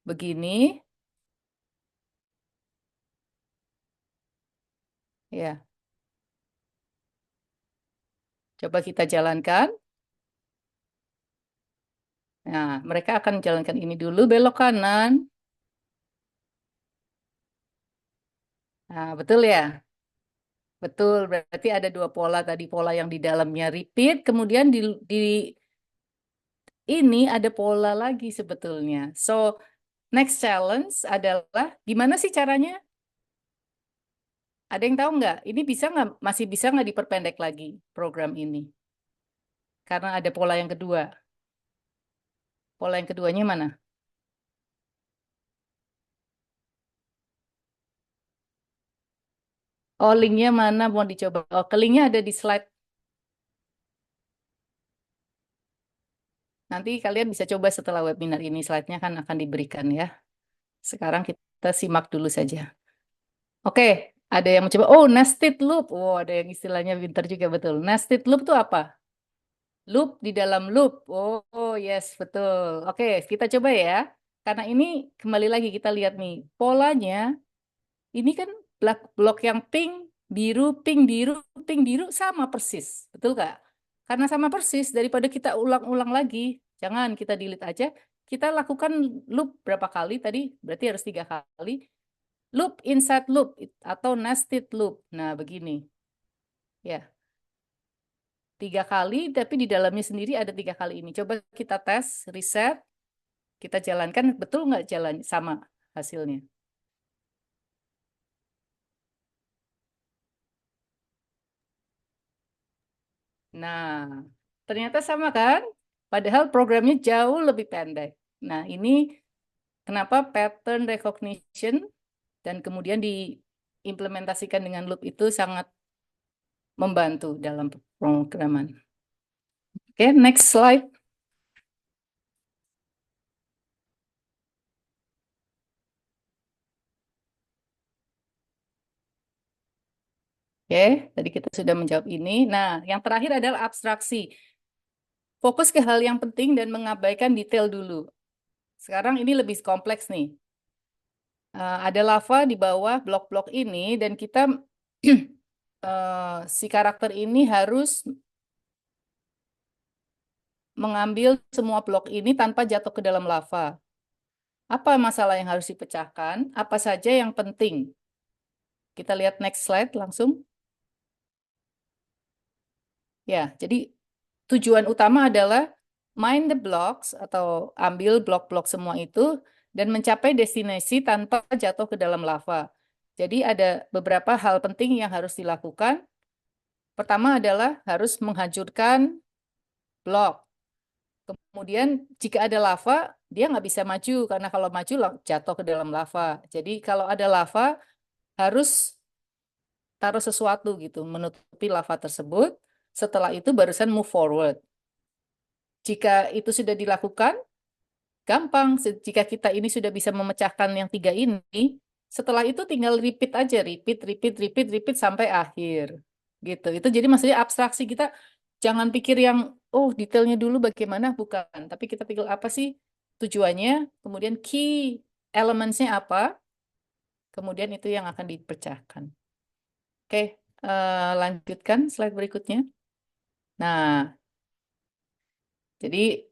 B: begini. Ya, coba kita jalankan. Nah, mereka akan jalankan ini dulu, belok kanan. Nah, betul ya? Betul, berarti ada dua pola tadi. Pola yang di dalamnya repeat, kemudian di ini ada pola lagi sebetulnya. So, next challenge adalah gimana sih caranya? Ada yang tahu nggak? Ini bisa nggak, masih bisa nggak diperpendek lagi program ini? Karena ada pola yang kedua. Pola yang keduanya mana? Oh, linknya mana mau dicoba? Oh, ke linknya ada di slide. Nanti kalian bisa coba setelah webinar ini. Slide-nya kan akan diberikan ya. Sekarang kita simak dulu saja. Oke, ada yang mau coba. Oh, nested loop. Oh, ada yang istilahnya pintar juga betul. Nested loop itu apa? Loop di dalam loop. Oh, oh, yes, betul. Oke, kita coba ya. Karena ini kembali lagi kita lihat nih. Polanya, ini kan blok yang pink, biru, sama persis. Betul nggak? Karena sama persis, daripada kita ulang-ulang lagi, jangan kita delete aja. Kita lakukan loop berapa kali tadi? Berarti harus 3 kali. Loop inside loop atau nested loop. Nah, begini. Ya, 3 kali, tapi di dalamnya sendiri ada 3 kali ini. Coba kita tes, reset, kita jalankan, betul nggak jalan sama hasilnya? Nah, ternyata sama kan? Padahal programnya jauh lebih pendek. Nah, ini kenapa pattern recognition dan kemudian diimplementasikan dengan loop itu sangat membantu dalam pemrograman. Oke, next slide. Oke, tadi kita sudah menjawab ini. Nah, yang terakhir adalah abstraksi. Fokus ke hal yang penting dan mengabaikan detail dulu. Sekarang ini lebih kompleks nih. Ada lava di bawah blok-blok ini dan kita si karakter ini harus mengambil semua blok ini tanpa jatuh ke dalam lava. Apa masalah yang harus dipecahkan? Apa saja yang penting? Kita lihat next slide langsung. Ya, jadi tujuan utama adalah mine the blocks atau ambil blok-blok semua itu dan mencapai destinasi tanpa jatuh ke dalam lava. Jadi ada beberapa hal penting yang harus dilakukan. Pertama adalah harus menghancurkan blok. Kemudian jika ada lava, dia nggak bisa maju karena kalau maju jatuh ke dalam lava. Jadi kalau ada lava harus taruh sesuatu gitu menutupi lava tersebut. Setelah itu barusan move forward. Jika itu sudah dilakukan, gampang. Jika kita ini sudah bisa memecahkan yang tiga ini, setelah itu tinggal repeat aja, repeat sampai akhir. Gitu. Itu jadi maksudnya abstraksi kita jangan pikir yang oh detailnya dulu bagaimana bukan, tapi kita pikir apa sih tujuannya, kemudian key elementsnya apa, kemudian itu yang akan dipecahkan. Oke, lanjutkan slide berikutnya. Nah, jadi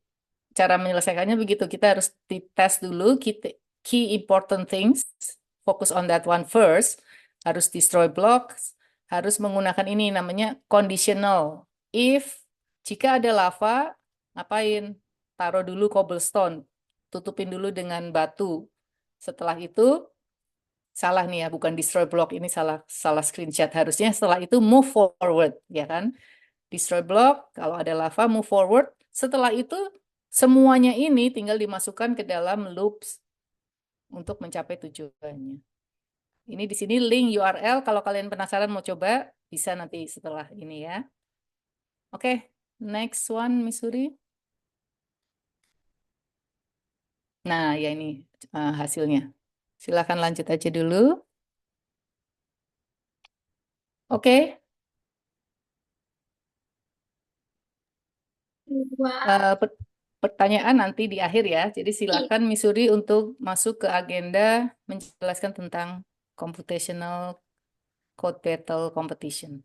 B: cara menyelesaikannya begitu. Kita harus dites dulu key important things, focus on that one first, harus destroy blocks, harus menggunakan ini namanya conditional. If jika ada lava, ngapain? Taruh dulu cobblestone, tutupin dulu dengan batu. Setelah itu salah nih ya, bukan destroy block ini salah salah screenshot. Harusnya setelah itu move forward, ya kan? Destroy block, kalau ada lava move forward. Setelah itu semuanya ini tinggal dimasukkan ke dalam loops untuk mencapai tujuannya. Ini di sini link URL kalau kalian penasaran mau coba bisa nanti setelah ini ya. Oke, next one Missouri. Nah, ya ini hasilnya. Silakan lanjut aja dulu. Oke.
A: Wah,
B: Eh, per- Pertanyaan nanti di akhir ya. Jadi
A: iya.
B: silakan Missouri untuk masuk ke agenda menjelaskan tentang computational code battle competition.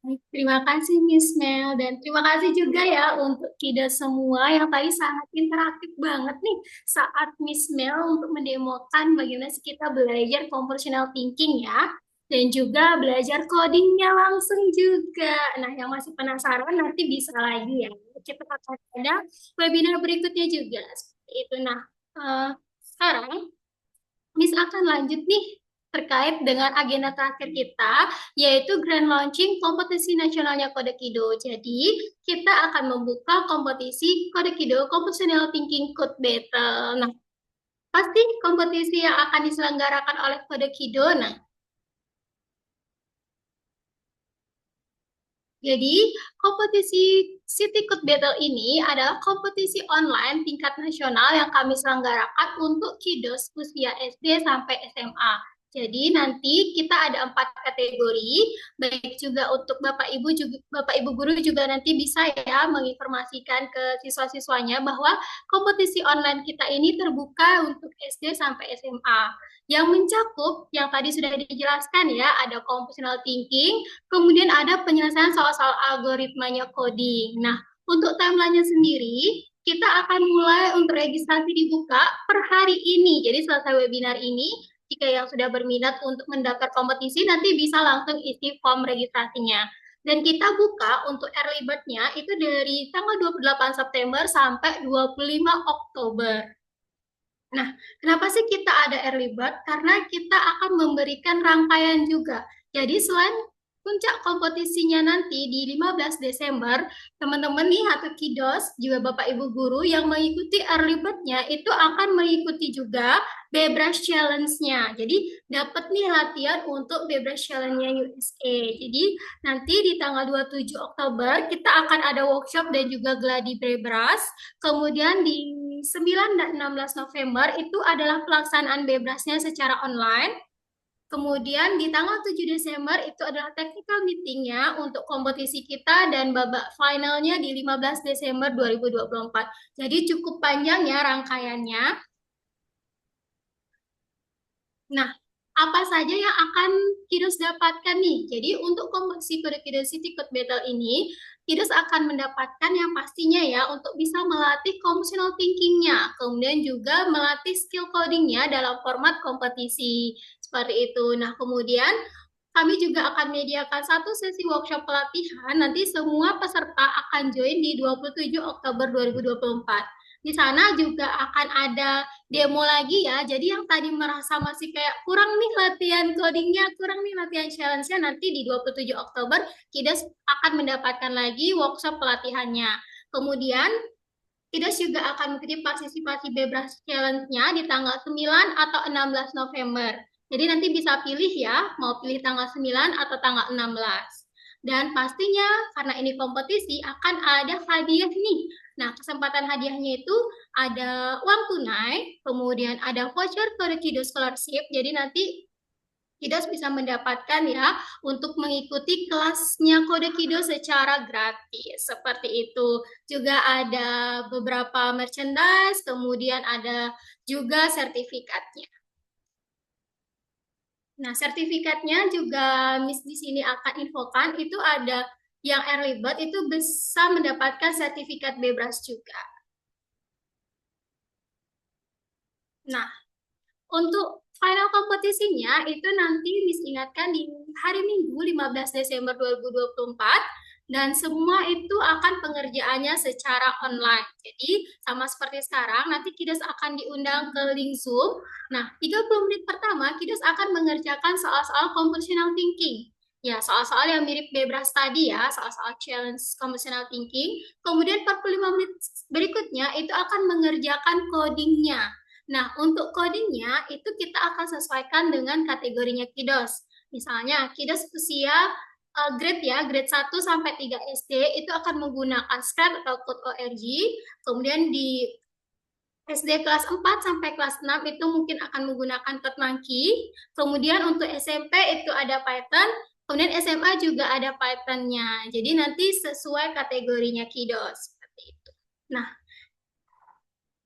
A: Baik, terima kasih Miss Mel dan terima kasih juga ya untuk kita semua yang tadi sangat interaktif banget nih saat Miss Mel untuk mendemokan bagaimana sih kita belajar computational thinking ya dan juga belajar codingnya langsung juga. Nah, yang masih penasaran nanti bisa lagi ya. Kita akan ada webinar berikutnya juga seperti itu. Nah, sekarang Miss akan lanjut nih terkait dengan agenda terakhir kita, yaitu Grand Launching Kompetisi Nasionalnya Kode Kido. Jadi, kita akan membuka kompetisi Kode Kido Computational Thinking Code Battle. Nah, pasti kompetisi yang akan diselenggarakan oleh Kode Kido. Nah, jadi, kompetisi City Code Battle ini adalah kompetisi online tingkat nasional yang kami selenggarakan untuk kiddos usia SD sampai SMA. Jadi nanti kita ada 4 kategori, baik juga untuk Bapak Ibu guru juga nanti bisa ya menginformasikan ke siswa-siswanya bahwa kompetisi online kita ini terbuka untuk SD sampai SMA. Yang mencakup yang tadi sudah dijelaskan ya, ada computational thinking, kemudian ada penyelesaian soal-soal algoritmanya coding. Nah, untuk timelinenya sendiri, kita akan mulai untuk registrasi dibuka per hari ini. Jadi selesai webinar ini, jika yang sudah berminat untuk mendaftar kompetisi, nanti bisa langsung isi form registrasinya. Dan kita buka untuk early bird-nya itu dari tanggal 28 September sampai 25 Oktober. Nah, kenapa sih kita ada early bird? Karena kita akan memberikan rangkaian juga. Jadi selain puncak kompetisinya nanti di 15 Desember, teman-teman nih atau kiddos, juga Bapak Ibu guru yang mengikuti early bird-nya itu akan mengikuti juga Bebras Challenge-nya. Jadi dapat nih latihan untuk Bebras Challenge-nya USA. Jadi nanti di tanggal 27 Oktober kita akan ada workshop dan juga gladi Bebras. Kemudian di 9 dan 16 November itu adalah pelaksanaan Bebrasnya secara online. Kemudian di tanggal 7 Desember itu adalah technical meetingnya untuk kompetisi kita dan babak finalnya di 15 Desember 2024. Jadi cukup panjang ya rangkaiannya. Nah, apa saja yang akan Kidus dapatkan nih? Jadi untuk kompetisi kode City Code Battle ini, Kidus akan mendapatkan yang pastinya ya untuk bisa melatih computational thinking-nya, kemudian juga melatih skill coding-nya dalam format kompetisi seperti itu. Nah, kemudian kami juga akan menyediakan satu sesi workshop pelatihan. Nanti semua peserta akan join di 27 Oktober 2024. Di sana juga akan ada demo lagi ya. Jadi yang tadi merasa masih kayak kurang nih latihan codingnya, kurang nih latihan challenge-nya, nanti di 27 Oktober Kidas akan mendapatkan lagi workshop pelatihannya. Kemudian Kidas juga akan mengikuti partisipasi Bebras Challenge-nya di tanggal 9 atau 16 November. Jadi nanti bisa pilih ya, mau pilih tanggal 9 atau tanggal 16. Dan pastinya karena ini kompetisi akan ada hadiah nih. Nah, kesempatan hadiahnya itu ada uang tunai, kemudian ada voucher kode Kido Scholarship. Jadi nanti Kidos bisa mendapatkan ya untuk mengikuti kelasnya Kode Kido secara gratis. Seperti itu. Juga ada beberapa merchandise, kemudian ada juga sertifikatnya. Nah, sertifikatnya juga Miss di sini akan infokan itu ada yang early bird itu bisa mendapatkan sertifikat bebas juga. Nah, untuk final kompetisinya itu nanti diingatkan di hari Minggu 15 Desember 2024 dan semua itu akan pengerjaannya secara online. Jadi sama seperti sekarang nanti Kidas akan diundang ke link Zoom. Nah, 30 menit pertama Kidas akan mengerjakan soal-soal computational thinking. Ya, soal-soal yang mirip Bebras tadi ya, soal-soal challenge computational thinking. Kemudian 45 menit berikutnya itu akan mengerjakan codingnya. Nah, untuk codingnya itu kita akan sesuaikan dengan kategorinya kiddos. Misalnya, kiddos usia grade ya, grade 1 sampai 3 SD itu akan menggunakan Scratch atau Code.org. Kemudian di SD kelas 4 sampai kelas 6 itu mungkin akan menggunakan Code Monkey. Kemudian untuk SMP itu ada Python. Kemudian SMA juga ada Python-nya. Jadi nanti sesuai kategorinya Kidos seperti itu. Nah,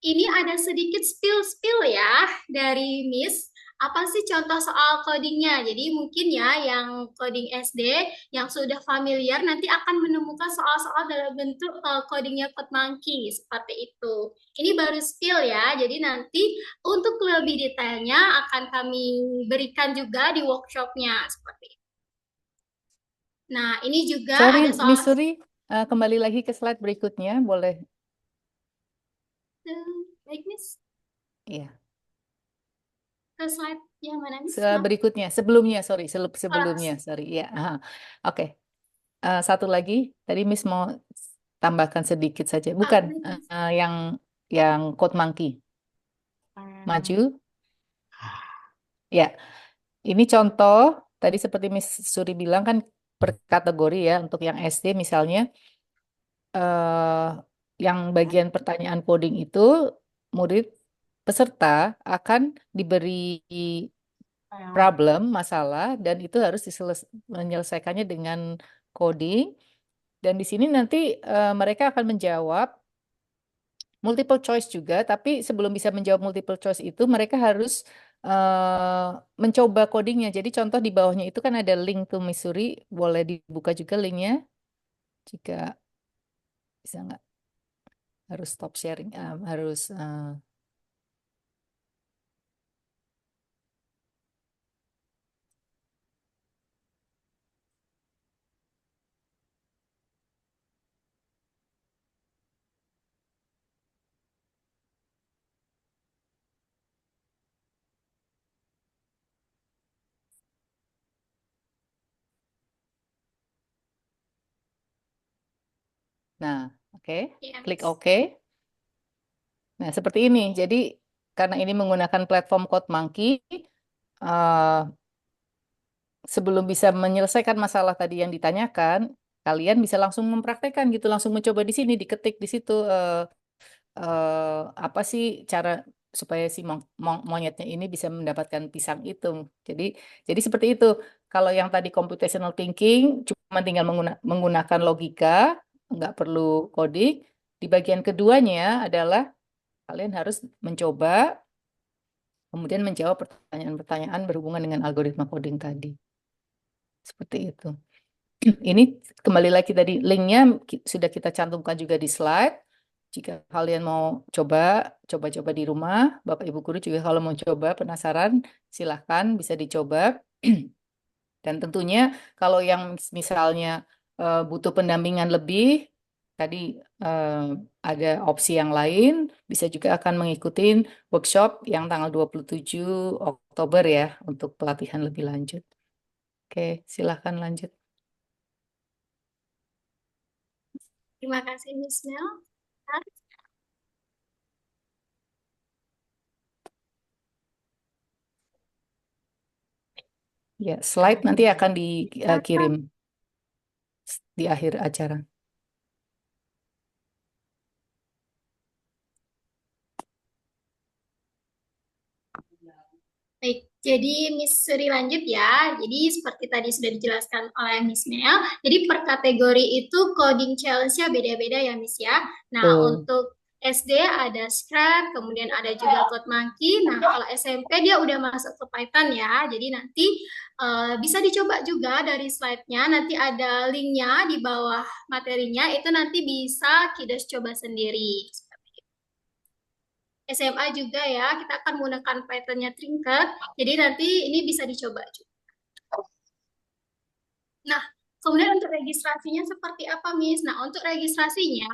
A: ini ada sedikit spill-spill ya dari Miss. Apa sih contoh soal codingnya? Jadi mungkin ya yang coding SD yang sudah familiar nanti akan menemukan soal-soal dalam bentuk codingnya CodeMonkey seperti itu. Ini baru spill ya. Jadi nanti untuk lebih detailnya akan kami berikan juga di workshopnya seperti itu. Nah, ini juga
B: Sorry,
A: ada soal
B: Miss Suri, kembali lagi ke slide berikutnya, boleh?
A: baik Miss.
B: Iya.
A: Ke slide yang mana Miss? Maaf.
B: Berikutnya, sebelumnya, sorry,
A: Oh,
B: sebelumnya, sorry, ya. Aha. Oke. Satu lagi, tadi Miss mau tambahkan sedikit saja, bukan
A: baik Miss.
B: yang Code Monkey. Maju, ya. Ini contoh, tadi seperti Miss Suri bilang kan per kategori ya, untuk yang SD misalnya, eh, yang bagian pertanyaan coding itu, murid peserta akan diberi problem, masalah, dan itu harus menyelesaikannya dengan coding. Dan di sini nanti mereka akan menjawab multiple choice juga, tapi sebelum bisa menjawab multiple choice itu, mereka harus mencoba codingnya. Jadi contoh di bawahnya itu kan ada link to Missouri, boleh dibuka juga linknya, jika bisa nggak, harus stop sharing, harus, nah, oke,
A: Ya,
B: klik
A: Miss.
B: OK. Nah, seperti ini. Jadi, karena ini menggunakan platform Code Monkey, eh, sebelum bisa menyelesaikan masalah tadi yang ditanyakan, kalian bisa langsung mempraktekkan gitu, langsung mencoba di sini, diketik di situ apa sih cara supaya si monyetnya ini bisa mendapatkan pisang itu. Jadi, jadi seperti itu. Kalau yang tadi computational thinking, cuma tinggal menggunakan logika, nggak perlu coding. Di bagian keduanya adalah kalian harus mencoba, kemudian menjawab pertanyaan-pertanyaan berhubungan dengan algoritma coding tadi. Seperti itu. Ini kembali lagi tadi linknya sudah kita cantumkan juga di slide. Jika kalian mau coba-coba di rumah, Bapak Ibu guru juga kalau mau coba penasaran, silahkan bisa dicoba. Dan tentunya kalau yang misalnya butuh pendampingan lebih, tadi eh, ada opsi yang lain, bisa juga akan mengikuti workshop yang tanggal 27 Oktober ya untuk pelatihan lebih lanjut. Oke, silahkan lanjut.
A: Terima kasih Miss Mel.
B: Ya, slide nanti akan dikirim di akhir acara.
A: Baik, jadi Miss Suri lanjut ya. Jadi seperti tadi sudah dijelaskan oleh Miss Mel, jadi per kategori itu coding challenge-nya beda-beda ya Miss ya. Nah,
B: Tuh.
A: untuk SD ada Scrap, kemudian ada juga Code Monkey. Nah, kalau SMP dia udah masuk ke Python ya. Jadi nanti bisa dicoba juga dari slide-nya. Nanti ada link-nya di bawah materinya. Itu nanti bisa Kiddos coba sendiri. SMA juga ya, kita akan menggunakan Python-nya Trinket. Jadi nanti ini bisa dicoba juga. Nah, kemudian untuk registrasinya seperti apa, Miss? Nah, untuk registrasinya,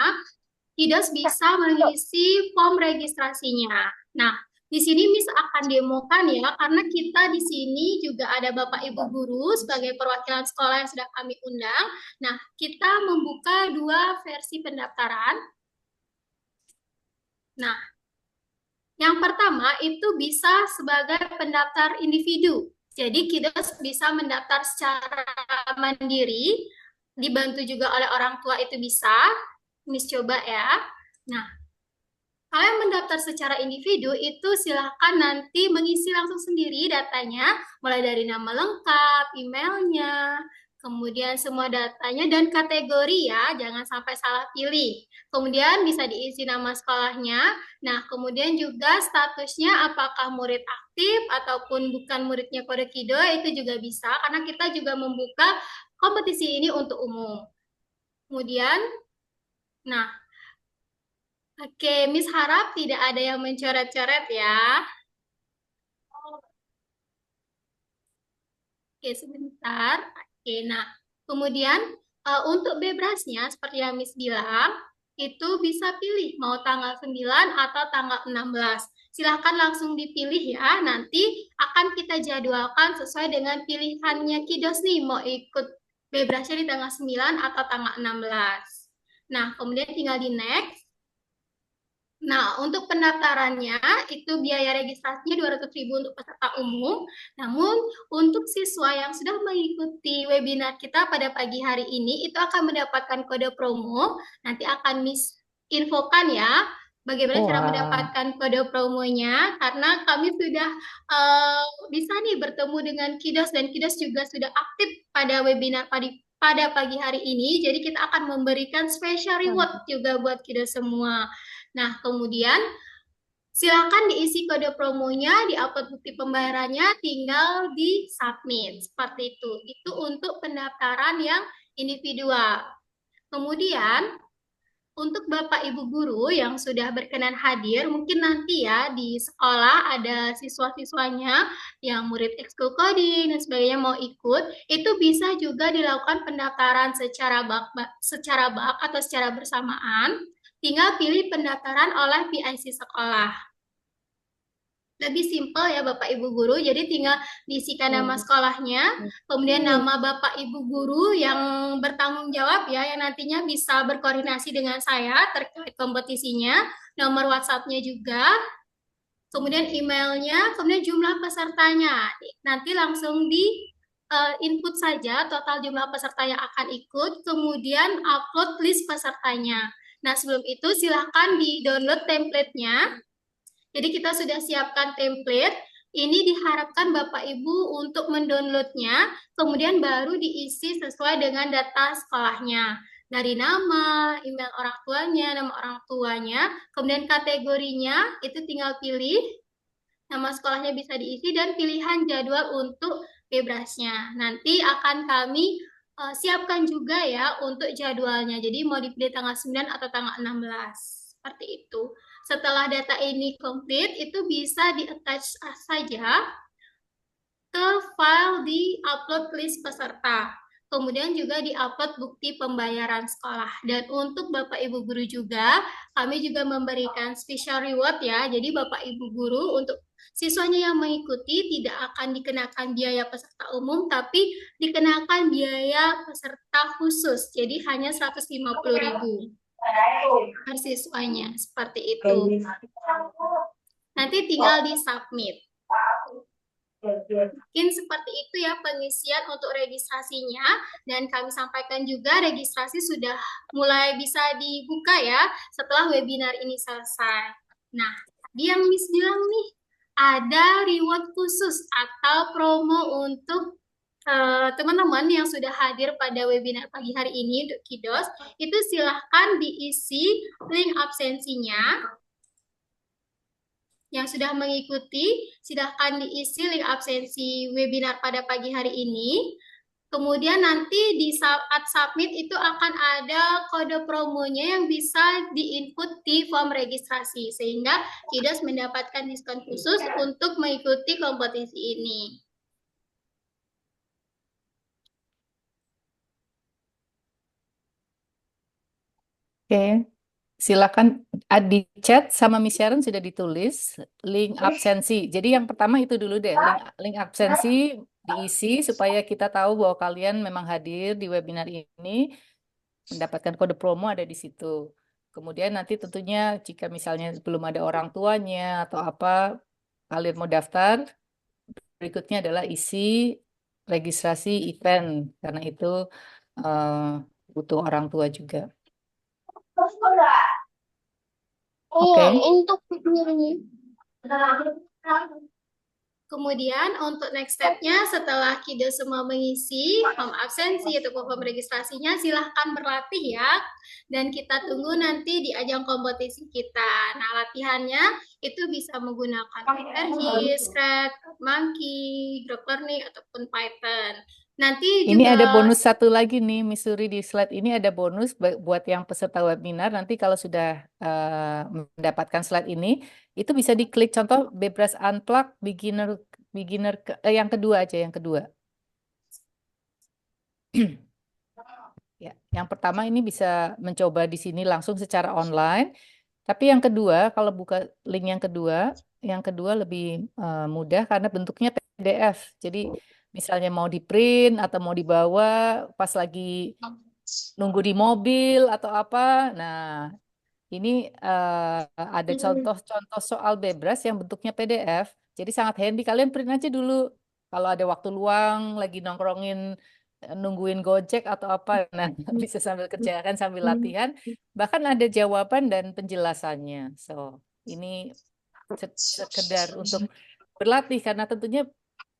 A: Kidos bisa mengisi form registrasinya. Nah, di sini Miss akan demokan ya, karena kita di sini juga ada Bapak Ibu guru sebagai perwakilan sekolah yang sudah kami undang. Nah, kita membuka dua versi pendaftaran. Nah, yang pertama itu bisa sebagai pendaftar individu. Jadi kita bisa mendaftar secara mandiri, dibantu juga oleh orang tua itu bisa. Miss coba ya. Nah, kalian mendaftar secara individu itu silahkan nanti mengisi langsung sendiri datanya, mulai dari nama lengkap, emailnya, kemudian semua datanya dan kategori ya, jangan sampai salah pilih. Kemudian bisa diisi nama sekolahnya. Nah, kemudian juga statusnya apakah murid aktif ataupun bukan muridnya Kode Kido itu juga bisa karena kita juga membuka kompetisi ini untuk umum. Kemudian, nah, oke, Miss harap tidak ada yang mencoret-coret ya. Oke, sebentar. Oke, nah, kemudian untuk bebasnya, seperti yang Miss bilang, itu bisa pilih mau tanggal 9 atau tanggal 16. Silahkan langsung dipilih ya, nanti akan kita jadwalkan sesuai dengan pilihannya Kidos nih, mau ikut bebasnya di tanggal 9 atau tanggal 16. Nah, kemudian tinggal di next. Nah, untuk pendaftarannya itu biaya registrasinya 200.000 untuk peserta umum. Namun, untuk siswa yang sudah mengikuti webinar kita pada pagi hari ini itu akan mendapatkan kode promo. Nanti akan Miss infokan ya bagaimana cara
B: Wah,
A: mendapatkan kode promonya karena kami sudah bisa nih bertemu dengan Kidos dan Kidos juga sudah aktif pada webinar pada pagi hari ini. Jadi kita akan memberikan special reward juga buat Kidos semua. Nah, kemudian silakan diisi kode promonya, di-upload bukti pembayarannya, tinggal di submit. Seperti itu. Itu untuk pendaftaran yang individual. Kemudian, untuk Bapak Ibu guru yang sudah berkenan hadir, mungkin nanti ya di sekolah ada siswa-siswanya yang murid ekskul coding dan sebagainya mau ikut, itu bisa juga dilakukan pendaftaran secara bak atau secara bersamaan. Tinggal pilih pendaftaran oleh PIC sekolah. Lebih simpel ya Bapak Ibu guru, jadi tinggal diisikan nama sekolahnya, kemudian nama Bapak Ibu guru yang bertanggung jawab ya, yang nantinya bisa berkoordinasi dengan saya terkait kompetisinya, nomor WhatsApp-nya juga, kemudian emailnya, kemudian jumlah pesertanya. Nanti langsung di input saja total jumlah peserta yang akan ikut, kemudian upload list pesertanya. Nah, sebelum itu silahkan di-download template-nya. Jadi kita sudah siapkan template. Ini diharapkan Bapak Ibu untuk mendownloadnya, kemudian baru diisi sesuai dengan data sekolahnya. Dari nama, email orang tuanya, nama orang tuanya, kemudian kategorinya itu tinggal pilih, nama sekolahnya bisa diisi, dan pilihan jadwal untuk bebrasnya. Nanti akan kami siapkan juga ya untuk jadwalnya. Jadi mau dipilih tanggal 9 atau tanggal 16. Seperti itu. Setelah data ini komplit, itu bisa di-attach saja ke file di upload list peserta. Kemudian juga di-upload bukti pembayaran sekolah. Dan untuk Bapak Ibu guru juga, kami juga memberikan special reward ya. Jadi Bapak Ibu guru untuk siswanya yang mengikuti tidak akan dikenakan biaya peserta umum, tapi dikenakan biaya peserta khusus. Jadi hanya 150.000 per siswanya. Seperti itu. Nanti tinggal di submit. Mungkin seperti itu ya pengisian untuk registrasinya, dan kami sampaikan juga registrasi sudah mulai bisa dibuka ya setelah webinar ini selesai. Nah, tadi yang Miss bilang nih, ada reward khusus atau promo untuk teman-teman yang sudah hadir pada webinar pagi hari ini untuk Kidos, itu silahkan diisi link absensinya. Yang sudah mengikuti, silahkan diisi link absensi webinar pada pagi hari ini. Kemudian nanti di saat submit itu akan ada kode promonya yang bisa diinput di form registrasi, sehingga Kidos mendapatkan diskon khusus untuk mengikuti kompetisi ini.
B: oke. Silakan di chat sama Miss Sharon sudah ditulis link absensi. Jadi yang pertama itu dulu deh, link absensi diisi supaya kita tahu bahwa kalian memang hadir di webinar ini, mendapatkan kode promo ada di situ. Kemudian nanti tentunya jika misalnya belum ada orang tuanya atau apa, kalian mau daftar, berikutnya adalah isi registrasi event karena itu eh, butuh orang tua juga. Oke.
C: untuk
A: Kemudian untuk next step-nya setelah Kido semua mengisi form absensi ataupun form registrasinya, silahkan berlatih ya. Dan kita tunggu nanti di ajang kompetisi kita. Nah, latihannya itu bisa menggunakan OpenRG, Scratch, Monkey, Grok Learning, ataupun Python. Nanti
B: Ini ada
A: juga
B: bonus satu lagi nih, Missouri di slide ini ada bonus buat yang peserta webinar. Nanti kalau sudah mendapatkan slide ini, itu bisa diklik contoh Bebras Unplug beginner beginner yang kedua aja, yang kedua. Ya, yang pertama ini bisa mencoba di sini langsung secara online. Tapi yang kedua, kalau buka link yang kedua lebih mudah karena bentuknya PDF. Jadi misalnya mau di print atau mau dibawa pas lagi nunggu di mobil atau apa. Nah, ini ada contoh-contoh soal bebras yang bentuknya PDF. Jadi sangat handy. Kalian print aja dulu. Kalau ada waktu luang, lagi nongkrongin, nungguin Gojek atau apa. Nah, bisa sambil kerjakan, sambil latihan. Bahkan ada jawaban dan penjelasannya. So, ini sekedar untuk berlatih. Karena tentunya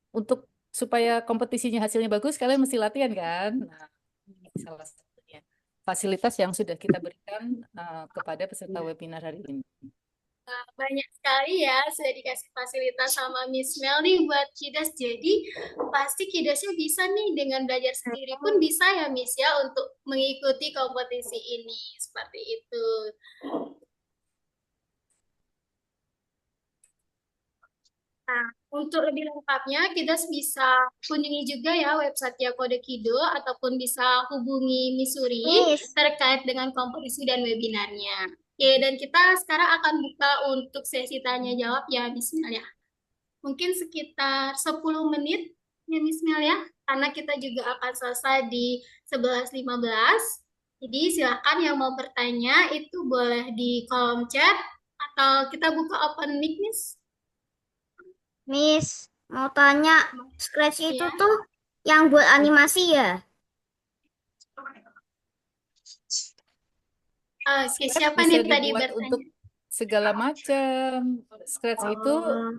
B: untuk supaya kompetisinya hasilnya bagus, kalian mesti latihan kan? Nah, ini salah satunya fasilitas yang sudah kita berikan kepada peserta webinar hari ini.
A: banyak sekali ya sudah dikasih fasilitas sama Miss Mel nih buat Kidas. Jadi pasti Kidasnya bisa nih dengan belajar sendiri pun bisa ya Miss ya untuk mengikuti kompetisi ini. Seperti itu. Nah, untuk lebih lengkapnya, kita bisa kunjungi juga ya website Kode Kido ataupun bisa hubungi Missouri
C: Miss.
A: terkait dengan kompetisi dan webinarnya. Oke, dan kita sekarang akan buka untuk sesi tanya jawab ya, Bismillah ya. Mungkin sekitar 10 menit ya, Bismillah ya, karena kita juga akan selesai di 11.15. Jadi silakan yang mau bertanya itu boleh di kolom chat atau kita buka open mic, Miss.
C: Miss, mau tanya, Scratch itu
A: Ya.
C: tuh yang buat animasi ya?
B: Scratch
A: Siapa
B: bisa
A: nih tadi
B: dibuat untuk
A: bertanya?
B: segala macam. Scratch itu
C: Oh,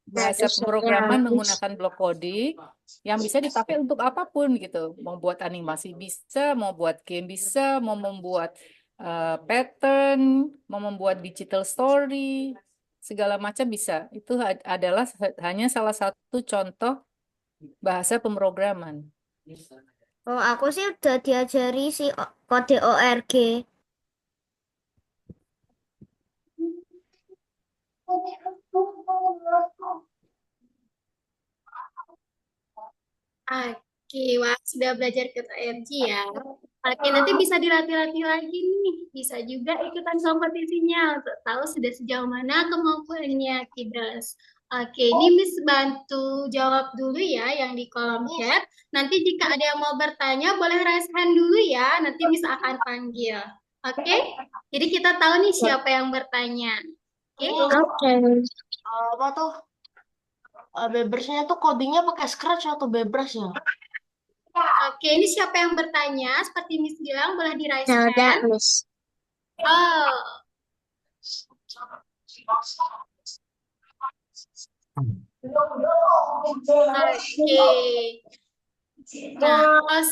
B: bahasa pemrograman menggunakan blok coding yang bisa dipakai untuk apapun gitu. Mau buat animasi bisa, mau buat game bisa, mau membuat pattern, mau membuat digital story, segala macam bisa. Itu adalah hanya salah satu contoh bahasa pemrograman.
C: oh aku sih udah diajari si kode ORG.
A: Oke, wah sudah belajar ke TRG ya. Oke, nanti bisa dilatih-latih lagi nih. Bisa juga ikutan kompetisinya untuk tahu sudah sejauh mana kemampuannya Kidas. Oke, ini Miss bantu jawab dulu ya yang di kolom chat. Nanti jika ada yang mau bertanya, boleh raise hand dulu ya. Nanti Miss akan panggil. Oke, jadi kita tahu nih siapa yang bertanya. Oke,
C: Oke.
D: Apa tuh Bebersnya tuh codingnya pakai Scratch atau Bebras ya?
A: oke, ini siapa yang bertanya? Seperti Miss bilang, boleh di raise
C: Ya udah,
A: hand.
C: Miss.
A: Oh, oke. Nah, terus,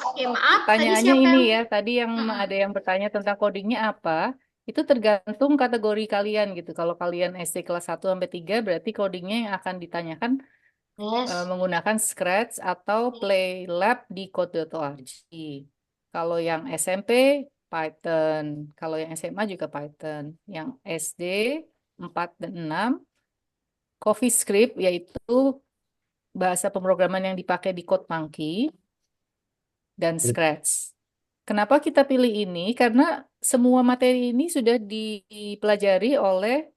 A: oke maaf, tadi
B: Pertanyaannya
A: siapa
B: ini
A: yang...
B: ya, tadi yang
A: Mm-mm.
B: ada yang bertanya tentang codingnya apa, itu tergantung kategori kalian gitu. Kalau kalian SD kelas 1 sampai 3 berarti codingnya yang akan ditanyakan
D: Yes.
B: menggunakan Scratch atau Playlab di code.org. Kalau yang SMP, Python. Kalau yang SMA juga Python. Yang SD 4 dan 6, CoffeeScript yaitu bahasa pemrograman yang dipakai di CodeMonkey dan Scratch. Kenapa kita pilih ini? Karena semua materi ini sudah dipelajari oleh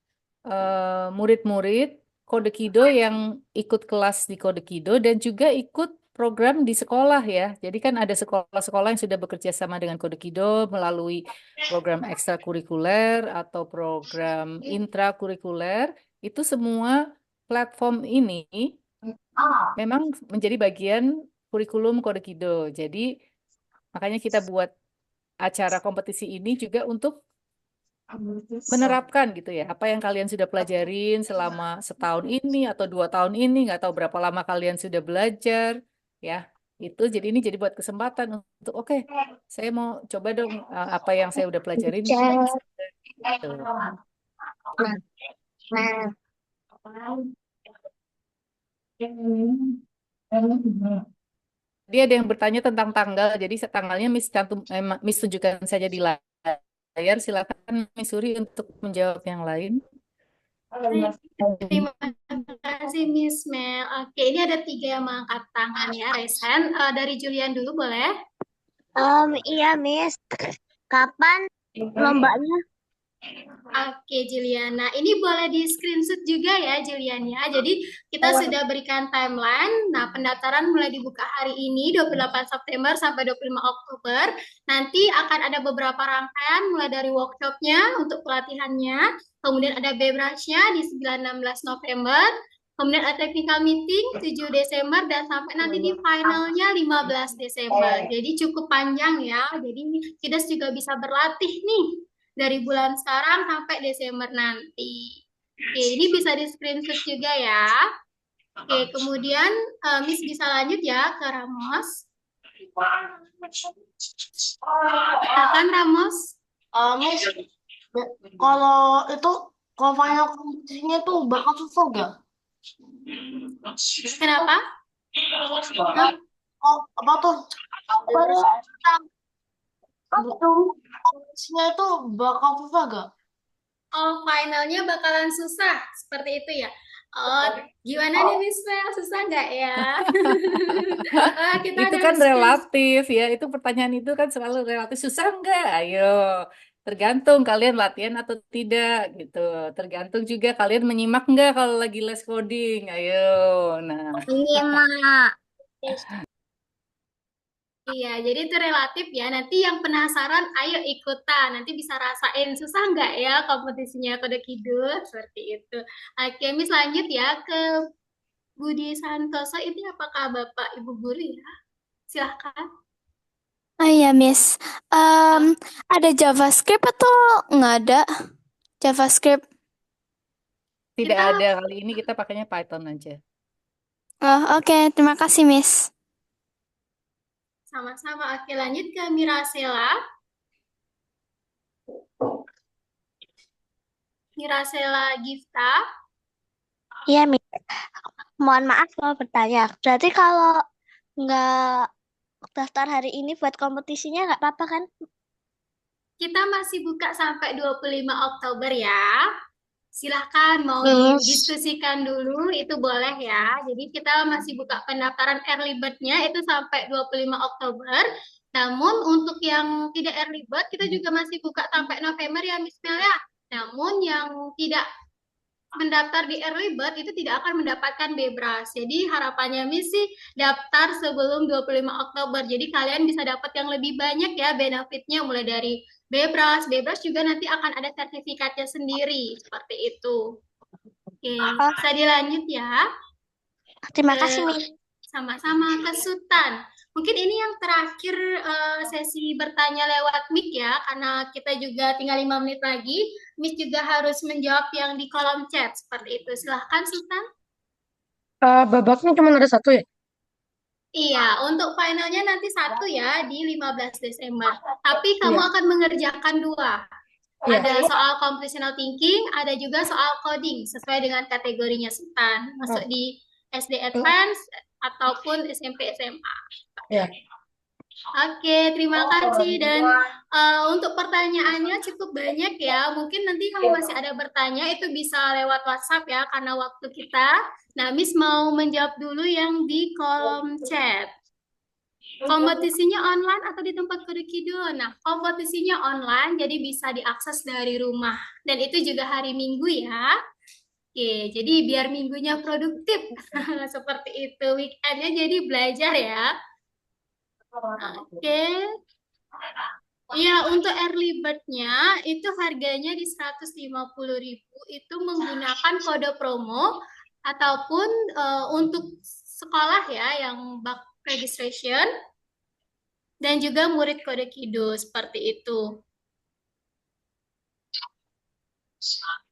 B: murid-murid Kode Kido yang ikut kelas di Kode Kido dan juga ikut program di sekolah ya. Jadi kan ada sekolah-sekolah yang sudah bekerja sama dengan Kode Kido melalui program ekstrakurikuler atau program intrakurikuler. Itu semua platform ini memang menjadi bagian kurikulum Kode Kido. Jadi makanya kita buat acara kompetisi ini juga untuk menerapkan gitu ya, apa yang kalian sudah pelajarin selama setahun ini atau 2 tahun ini, nggak tahu berapa lama kalian sudah belajar, ya. Itu ini jadi buat kesempatan untuk oke, saya mau coba dong apa yang saya udah pelajarin bisa gitu. Dia ada yang bertanya tentang tanggal, jadi tanggalnya Miss tunjukkan saja di layar. Silakan Miss Suri untuk menjawab yang lain.
A: Baik, terima kasih Miss Mel. Oke, ini ada 3 yang mengangkat tangan ya, raise hand. Dari Julian dulu boleh?
C: Iya, Miss. Kapan lombanya?
A: Oke, Juliana. Ini boleh di screenshot juga ya, Julian ya. Jadi kita sudah berikan timeline. Nah, pendaftaran mulai dibuka hari ini, 28 September sampai 25 Oktober. Nanti akan ada beberapa rangkaian, mulai dari workshopnya untuk pelatihannya. Kemudian ada bebrasnya di 9-16 November. Kemudian ada technical meeting 7 Desember dan sampai nanti di finalnya 15 Desember. Jadi cukup panjang ya. Jadi kita juga bisa berlatih nih dari bulan sekarang sampai Desember nanti. Oke, ini bisa di screenshot juga ya. Oke, kemudian Miss bisa lanjut ya ke Ramos. Silakan Ramos.
D: Miss, kalau final kompetisinya itu bakal susah gak?
A: Kenapa?
D: Oh, apa tuh? Kompetisinya itu bakal susah gak?
A: Oh, finalnya bakalan susah seperti itu ya. Oh, gimana nih Miss Mel? Susah nggak ya? Kita
B: Itu
A: ada
B: kan
A: screen.
B: relatif ya, itu pertanyaan itu kan selalu relatif. Susah nggak? Ayo, tergantung kalian latihan atau tidak gitu. Tergantung juga kalian menyimak nggak kalau lagi les coding. Ayo, nah
C: Menyimak.
A: Iya, jadi itu relatif ya. Nanti yang penasaran, ayo ikutan. Nanti bisa rasain susah nggak ya kompetisinya kode kidul seperti itu. Oke, Miss lanjut ya ke Budi Santoso. Ini apakah Bapak Ibu guru ya? Silahkan.
E: Oh iya, Miss. Ada JavaScript atau nggak ada JavaScript?
B: tidak
A: Kita
B: ada, kali ini kita pakainya Python aja.
E: Oh, oke. Terima kasih, Miss.
A: sama-sama. Oke, lanjut ke Mirasela. Mirasela Gifta.
C: Iya, Miss. Mohon maaf mau bertanya. Berarti kalau nggak daftar hari ini buat kompetisinya nggak apa-apa kan?
A: Kita masih buka sampai 25 Oktober ya. Silahkan mau
C: Yes.
A: didiskusikan dulu, itu boleh ya. Jadi kita masih buka pendaftaran early bird-nya itu sampai 25 Oktober. Namun untuk yang tidak early bird, kita juga masih buka sampai November ya, Miss Mel ya. Namun yang tidak mendaftar di early bird itu tidak akan mendapatkan bebras. Jadi harapannya Miss sih daftar sebelum 25 Oktober. Jadi kalian bisa dapat yang lebih banyak ya benefitnya mulai dari bebras. Bebras juga nanti akan ada sertifikatnya sendiri seperti itu. Oke, bisa dilanjut ya.
C: Terima kasih, Miss.
A: Sama-sama ke Sultan. Mungkin ini yang terakhir sesi bertanya lewat mic ya, karena kita juga tinggal 5 menit lagi. Miss juga harus menjawab yang di kolom chat seperti itu. Silahkan Sultan.
F: Babaknya cuma ada satu ya?
A: Iya, untuk finalnya nanti 1 ya di 15 Desember. Tapi kamu
F: Iya.
A: akan mengerjakan 2.
F: Iya.
A: Ada soal computational thinking, ada juga soal coding sesuai dengan kategorinya Sultan. Masuk di SD Advance ataupun SMP SMA.
F: Iya.
A: Oke, terima kasih. Dan untuk pertanyaannya cukup banyak ya. Mungkin nanti kamu masih ada bertanya, itu bisa lewat WhatsApp ya, karena waktu kita. Nah, Miss mau menjawab dulu yang di kolom chat. Kompetisinya online atau di tempat kode kidul? Nah, kompetisinya online, jadi bisa diakses dari rumah. Dan itu juga hari Minggu ya. Oke, jadi biar minggunya produktif. Seperti itu. Weekendnya jadi belajar ya. Oke. Iya, untuk early bird-nya itu harganya di 150.000 itu menggunakan kode promo ataupun untuk sekolah ya yang bulk registration dan juga murid kode kidul seperti itu.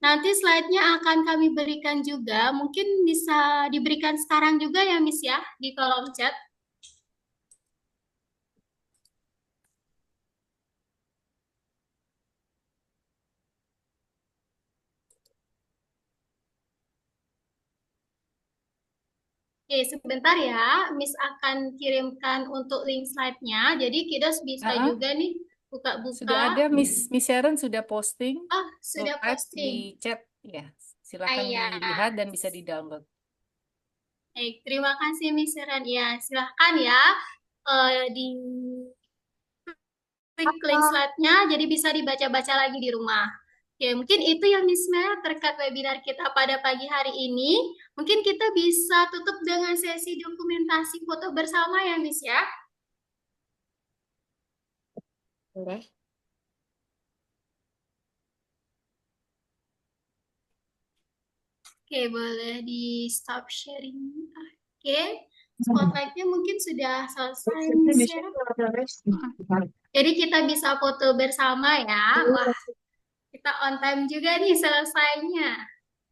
A: Nanti slide-nya akan kami berikan juga. Mungkin bisa diberikan sekarang juga ya, Miss ya, di kolom chat. Oke, sebentar ya. Miss akan kirimkan untuk link slide-nya. Jadi Kiddos bisa
B: Ah,
A: juga nih
B: sudah
A: buka-buka.
B: ada Miss Sharon sudah posting
A: Oh, sudah
B: live
A: posting.
B: di chat ya. Silakan
A: Iya.
B: dilihat dan bisa di-download.
A: Baik, terima kasih Miss Sharon. Ya, silahkan ya di klik link slide-nya, jadi bisa dibaca-baca lagi di rumah. Oke, mungkin itu yang Miss Mel terkait webinar kita pada pagi hari ini. Mungkin kita bisa tutup dengan sesi dokumentasi foto bersama ya, Miss ya.
C: Boleh.
A: Oke, boleh di stop sharing. Oke, spotlight-nya mungkin sudah selesai, Miss ya. Jadi kita bisa foto bersama ya. Wah, kita on time juga nih selesainya.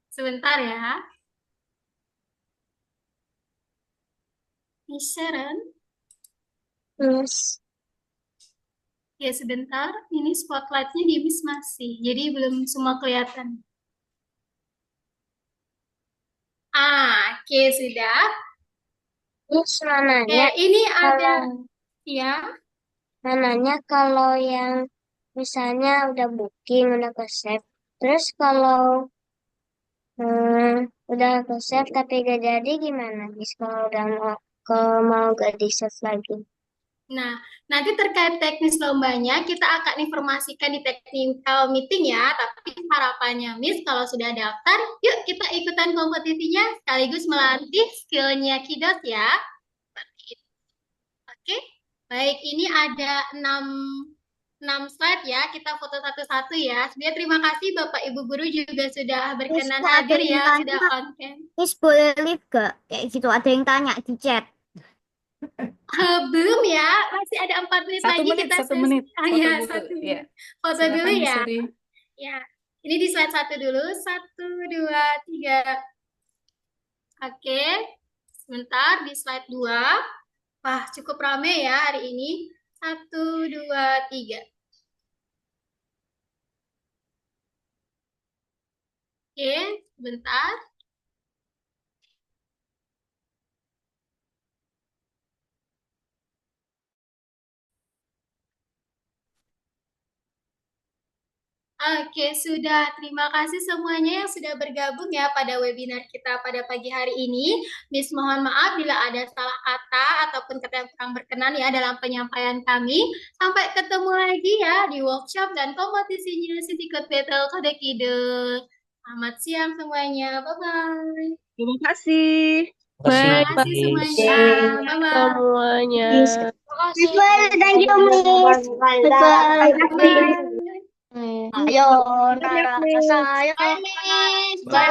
A: Sebentar ya. Miss Sharon.
C: Terus,
A: Ya, sebentar. Ini spotlight-nya di Miss masih. Jadi belum semua kelihatan. Oke, sudah.
C: terus
A: Oke, ini ada. Ya,
C: kalau yang misalnya udah booking, udah ke save. Terus kalau udah ke save tapi gak jadi gimana? Bis kalau udah mau gak di save lagi.
A: nah, nanti terkait teknis lombanya, kita akan informasikan di technical meeting ya. Tapi harapannya Miss, kalau sudah daftar, yuk kita ikutan kompetisinya sekaligus melatih skillnya Kidot ya. Oke, baik. Ini ada 6 slide ya. Kita foto satu-satu ya. Sebenarnya terima kasih Bapak Ibu Guru juga sudah berkenan
G: Miss, ada
A: hadir
G: yang
A: ya,
G: tanya.
A: sudah on cam.
G: Miss boleh live gak? Kayak gitu, ada yang tanya di chat.
A: Belum ya, masih ada 4 menit
B: 1
A: lagi
B: menit,
A: kita
B: 1 menit.
A: Ah,
B: Foto
A: ya,
B: dulu.
A: 1
B: Ya.
A: menit. Foto
B: Silakan
A: dulu
B: Miss
A: ya.
B: Suri.
A: Ya, ini di slide 1 dulu. 1, 2, 3. Oke, sebentar di slide 2. Wah, cukup rame ya hari ini. 1, 2, 3. Oke, sebentar. Oke, sudah. Terima kasih semuanya yang sudah bergabung ya pada webinar kita pada pagi hari ini. Miss mohon maaf bila ada salah kata ataupun kata yang kurang berkenan ya dalam penyampaian kami. Sampai ketemu lagi ya di workshop dan kompetisinya Sisikut Battle Kode Kidul. Selamat siang semuanya. Bye-bye.
H: Terima kasih.
A: Terima kasih semuanya. Bye-bye.
H: Semuanya.
C: Thank you, Miss. Bye-bye.
A: Bye.
C: Ayo, Nara, saya.
A: Bye, Miss. Bye.